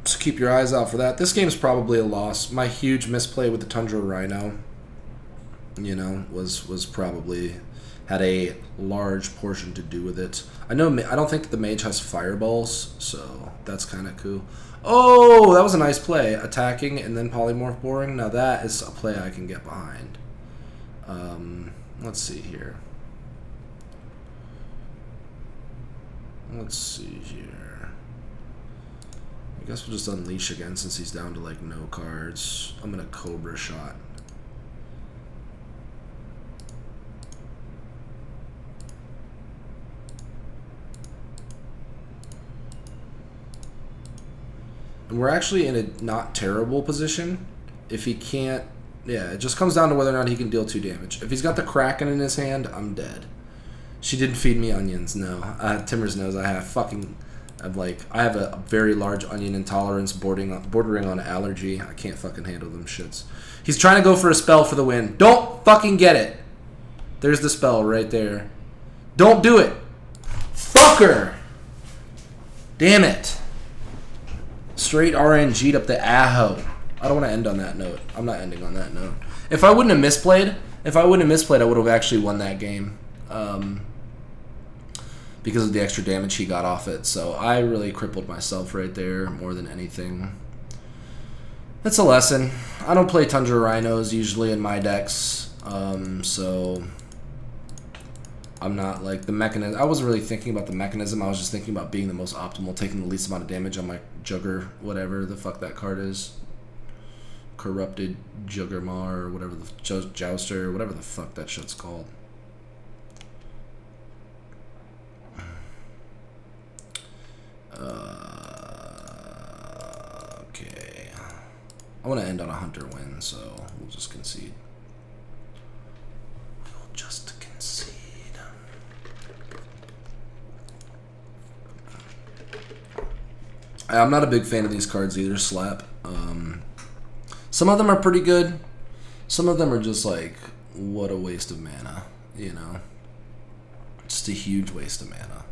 So keep your eyes out for that. This game's probably a loss. My huge misplay with the Tundra Rhino, you know, was probably had a large portion to do with it. I don't think the mage has fireballs, so that's kind of cool. Oh, that was a nice play. Attacking and then polymorph boring. Now that is a play I can get behind. Let's see here. Let's see here. I guess we'll just unleash again since he's down to like no cards. I'm gonna Cobra Shot. And we're actually in a not terrible position. If he can't, yeah, it just comes down to whether or not he can deal 2 damage. If he's got the Kraken in his hand, I'm dead. She didn't feed me onions, no. Timbers knows I have I have a very large onion intolerance bordering on allergy. I can't fucking handle them shits. He's trying to go for a spell for the win. Don't fucking get it. There's the spell right there. Don't do it. Fucker. Damn it. Straight RNG'd up the Aho. I don't want to end on that note. I'm not ending on that note. If I wouldn't have misplayed, I would have actually won that game. Because of the extra damage he got off it. So I really crippled myself right there more than anything. That's a lesson. I don't play Tundra Rhinos usually in my decks. So I'm not like the mechanism. I wasn't really thinking about the mechanism. I was just thinking about being the most optimal, taking the least amount of damage on my Jugger, whatever the fuck that card is. Corrupted Juggermaw or whatever the Jouster, whatever the fuck that shit's called. Okay. I want to end on a Hunter win, so we'll just concede. We'll just concede. I'm not a big fan of these cards either, Slap. Some of them are pretty good. Some of them are just like, what a waste of mana, you know? Just a huge waste of mana.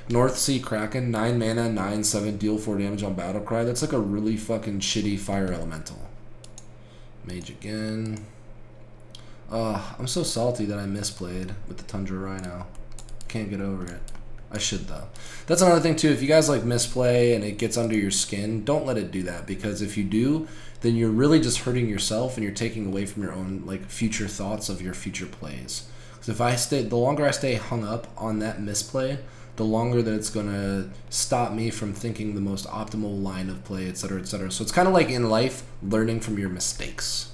North Sea Kraken, 9 mana, 9/7, deal 4 damage on Battlecry. That's like a really fucking shitty fire elemental. Mage again. I'm so salty that I misplayed with the Tundra Rhino. Can't get over it. I should though. That's another thing too. If you guys like misplay and it gets under your skin, don't let it do that, because if you do, then you're really just hurting yourself and you're taking away from your own like future thoughts of your future plays. Because if I stay, the longer I stay hung up on that misplay, the longer that it's gonna stop me from thinking the most optimal line of play, etc., etc. So it's kind of like in life, learning from your mistakes.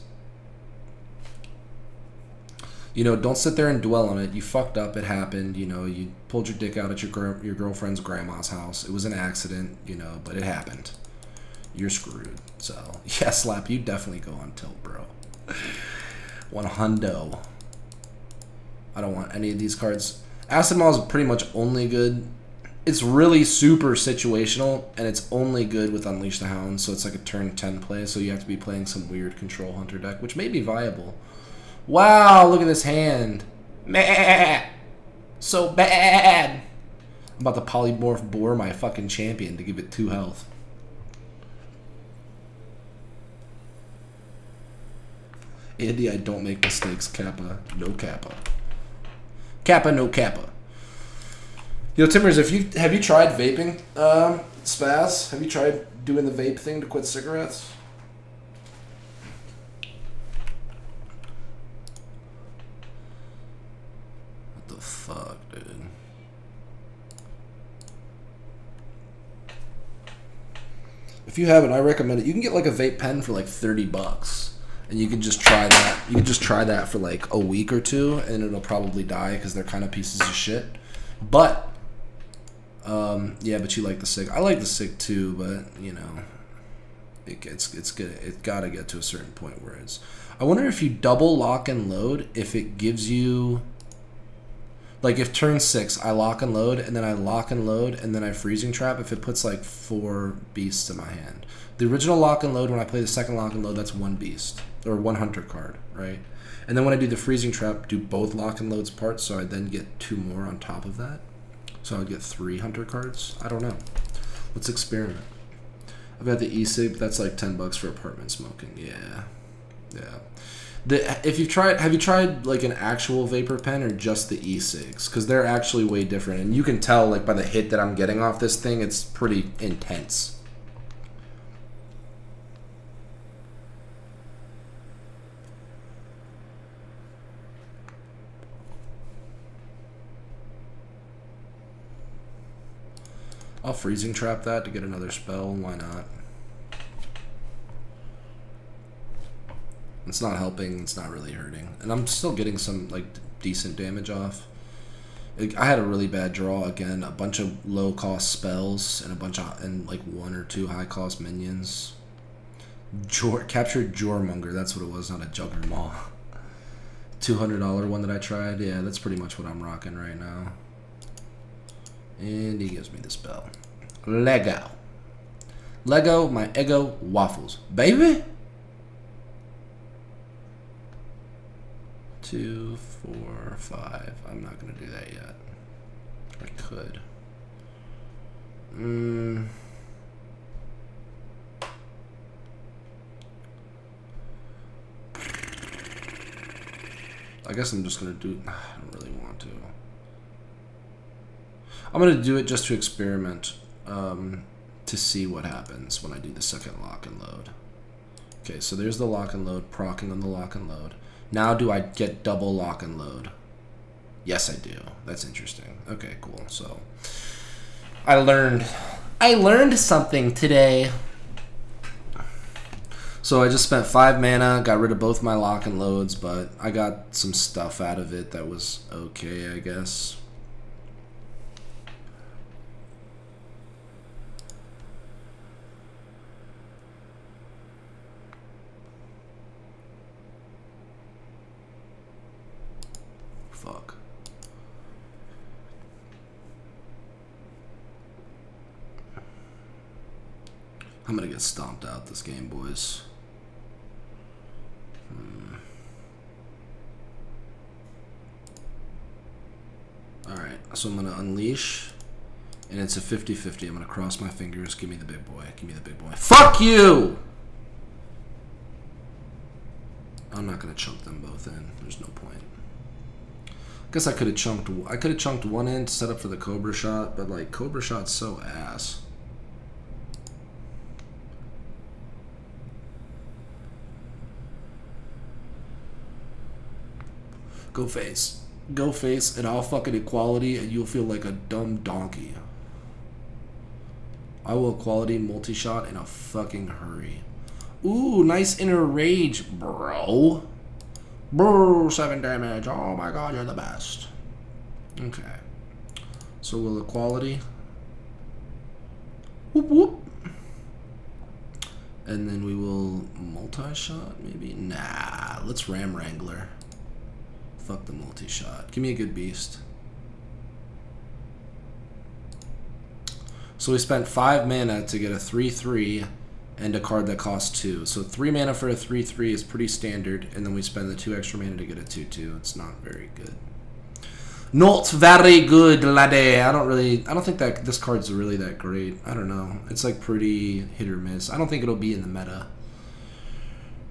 You know, don't sit there and dwell on it. You fucked up. It happened. You know, you pulled your dick out at your girlfriend's grandma's house. It was an accident, you know, but it happened. You're screwed. So, yeah, Slap, you definitely go on tilt, bro. 100. I don't want any of these cards. Acid Maw is pretty much only good. It's really super situational, and it's only good with Unleash the Hound, so it's like a turn 10 play, so you have to be playing some weird Control Hunter deck, which may be viable. Wow, look at this hand. Meh. So bad. I'm about to polymorph Boar my fucking champion to give it 2 health. Andy, I don't make mistakes. Kappa, no Kappa. Kappa, no Kappa. You know, Timbers, have you tried vaping, Spaz? Have you tried doing the vape thing to quit cigarettes? Fuck, dude. If you haven't, I recommend it. You can get like a vape pen for like $30, and you can just try that. You can just try that for like a week or 2, and it'll probably die because they're kind of pieces of shit. But yeah, but you like the cig. I like the cig too, but you know, it's good. It gotta get to a certain point where it's. I wonder if you double lock and load, if it gives you. Like if turn 6, I lock and load, and then I lock and load, and then I freezing trap, if it puts like 4 beasts in my hand. The original lock and load, when I play the second lock and load, that's 1 beast, or 1 hunter card, right? And then when I do the freezing trap, do both lock and loads parts, so I then get 2 more on top of that. So I would get 3 hunter cards. I don't know. Let's experiment. I've got the e-cig, but that's like $10 for apartment smoking. Yeah. Yeah. Have you tried like an actual vapor pen or just the e-cigs? Because they're actually way different, and you can tell like by the hit that I'm getting off this thing, it's pretty intense. I'll freezing trap that to get another spell. Why not? It's not helping, it's not really hurting. And I'm still getting some like decent damage off. I had a really bad draw again, a bunch of low cost spells and like 1 or 2 high cost minions. Captured Jormonger, that's what it was, not a Juggermaw. $200 one that I tried. Yeah, that's pretty much what I'm rocking right now. And he gives me the spell. Lego. Lego, my ego waffles. Baby? 2, 4, 5. I'm not gonna do that yet. I could. I guess I'm just gonna do. I don't really want to. I'm gonna do it just to experiment, to see what happens when I do the second lock and load. Okay, so there's the lock and load, procking on the lock and load. Now do I get double lock and load? Yes, I do. That's interesting. Okay, cool. So I learned something today. So I just spent 5 mana, got rid of both my lock and loads, but I got some stuff out of it that was okay, I guess. Fuck. I'm gonna get stomped out this game, boys. Alright, so I'm gonna unleash, and it's a 50-50. I'm gonna cross my fingers. Give me the big boy. Give me the big boy. Fuck you! I'm not gonna chunk them both in. There's no point. Guess I could have chunked one in to set up for the Cobra shot, but like Cobra shot's so ass. Go face. Go face, and I'll fucking equality, and you'll feel like a dumb donkey. I will equality multi-shot in a fucking hurry. Ooh, nice inner rage, bro. Bro, 7 damage. Oh my god, you're the best. Okay. So we'll equality. Whoop whoop. And then we will multi-shot, maybe? Nah, let's Ram Wrangler. Fuck the multi-shot. Give me a good beast. So we spent 5 mana to get a 3/3 and a card that costs 2. So 3 mana for a 3/3 is pretty standard, and then we spend the 2 extra mana to get a 2/2. It's not very good. Not very good, laddie. I don't think that this card's really that great. I don't know. It's like pretty hit or miss. I don't think it'll be in the meta.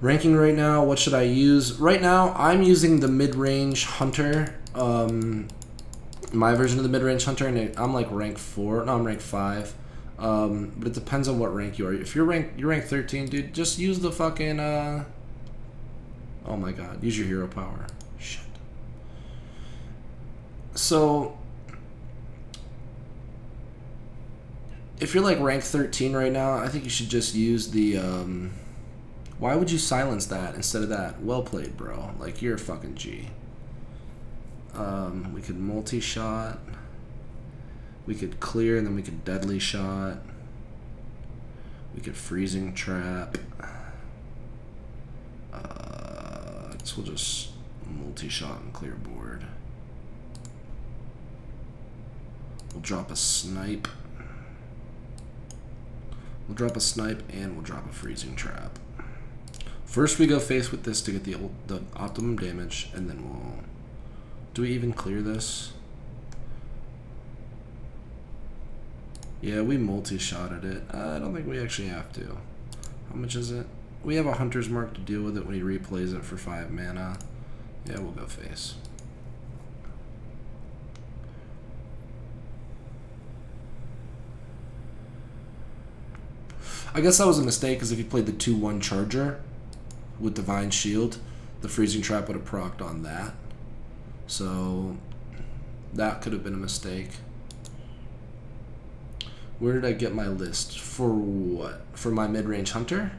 Ranking right now, what should I use? Right now, I'm using the mid-range hunter. My version of the mid-range hunter, and I'm like rank 4. No, I'm rank 5. But it depends on what rank you are. If you're rank 13, dude, just use the fucking oh my god, use your hero power. Shit. So if you're like rank 13 right now, I think you should just use the why would you silence that instead of that? Well played, bro. Like, you're a fucking G. We could multi-shot. We could clear, and then we could deadly shot. We could freezing trap. I guess we'll just multi-shot and clear board. We'll drop a snipe. We'll drop a snipe, and we'll drop a freezing trap. First we go face with this to get the optimum damage, and then we'll... Do we even clear this? Yeah, we multi-shotted it. I don't think we actually have to. How much is it? We have a Hunter's Mark to deal with it when he replays it for 5 mana. Yeah, we'll go face. I guess that was a mistake, because if he played the 2/1 Charger with Divine Shield, the freezing trap would have procced on that. So that could have been a mistake. Where did I get my list? For what? For my mid-range hunter?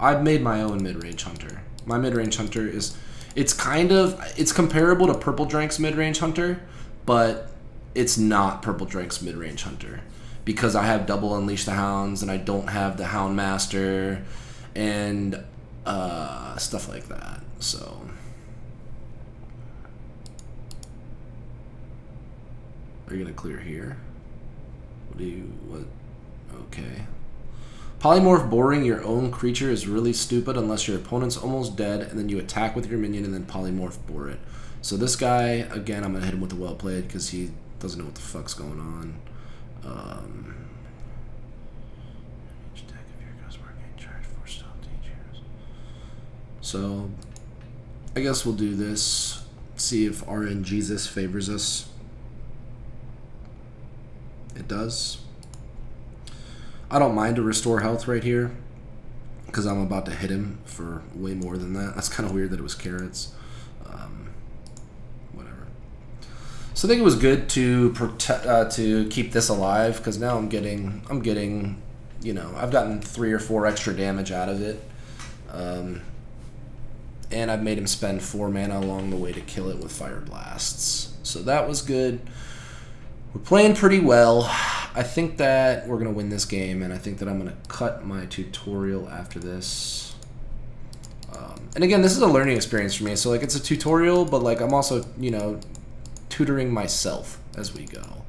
I've made my own mid-range hunter. My mid-range hunter is... It's comparable to Purple Drank's mid-range hunter, but it's not Purple Drank's mid-range hunter. Because I have double Unleash the Hounds, and I don't have the Hound Master, and stuff like that. So... Are you gonna clear here? What? Okay. Polymorph boring your own creature is really stupid unless your opponent's almost dead and then you attack with your minion and then polymorph bore it. So this guy, again, I'm going to hit him with the well played because he doesn't know what the fuck's going on. So I guess we'll do this. See if RN Jesus favors us. It does. I don't mind to restore health right here because I'm about to hit him for way more than that. That's kind of weird that it was carrots. Whatever. So I think it was good to protect, to keep this alive because now I'm getting, you know, I've gotten 3 or 4 extra damage out of it. And I've made him spend 4 mana along the way to kill it with Fire Blasts. So that was good. We're playing pretty well. I think that we're going to win this game, and I think that I'm going to cut my tutorial after this. And again, this is a learning experience for me. So, like, it's a tutorial, but, like, I'm also, you know, tutoring myself as we go.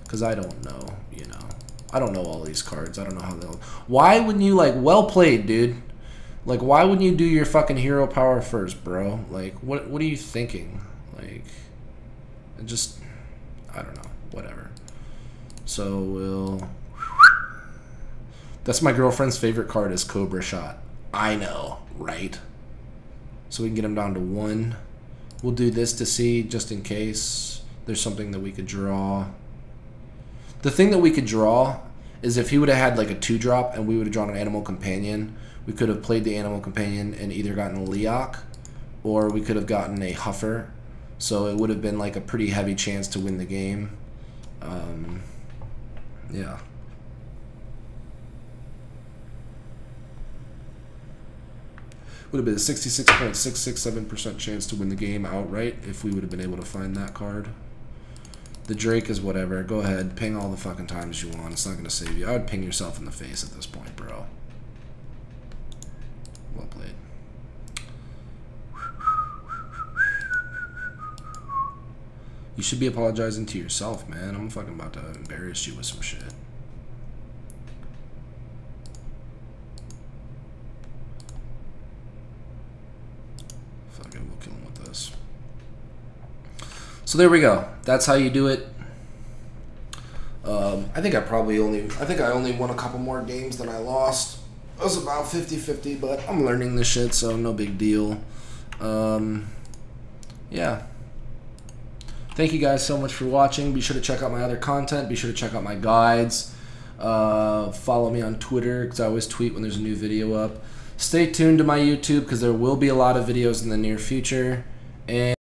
Because I don't know, you know. I don't know all these cards. I don't know how they'll... Why wouldn't you, like, well played, dude? Like, why wouldn't you do your fucking hero power first, bro? Like, what are you thinking? Like, just, I don't know, whatever. So we'll... That's my girlfriend's favorite card is Cobra Shot. I know, right? So we can get him down to 1. We'll do this to see, just in case there's something that we could draw. The thing that we could draw is if he would have had, like, a 2-drop and we would have drawn an Animal Companion, we could have played the Animal Companion and either gotten a Leok or we could have gotten a Huffer. So it would have been like a pretty heavy chance to win the game. Yeah. Would have been a 66.667% chance to win the game outright if we would have been able to find that card. The Drake is whatever. Go ahead. Ping all the fucking times you want. It's not going to save you. I would ping yourself in the face at this point, bro. Well played. You should be apologizing to yourself, man. I'm fucking about to embarrass you with some shit. Fuck it, we'll kill him with this. So there we go. That's how you do it. I think I only won a couple more games than I lost. It was about 50-50, but I'm learning this shit, so no big deal. Yeah. Thank you guys so much for watching. Be sure to check out my other content. Be sure to check out my guides. Follow me on Twitter, because I always tweet when there's a new video up. Stay tuned to my YouTube, because there will be a lot of videos in the near future. And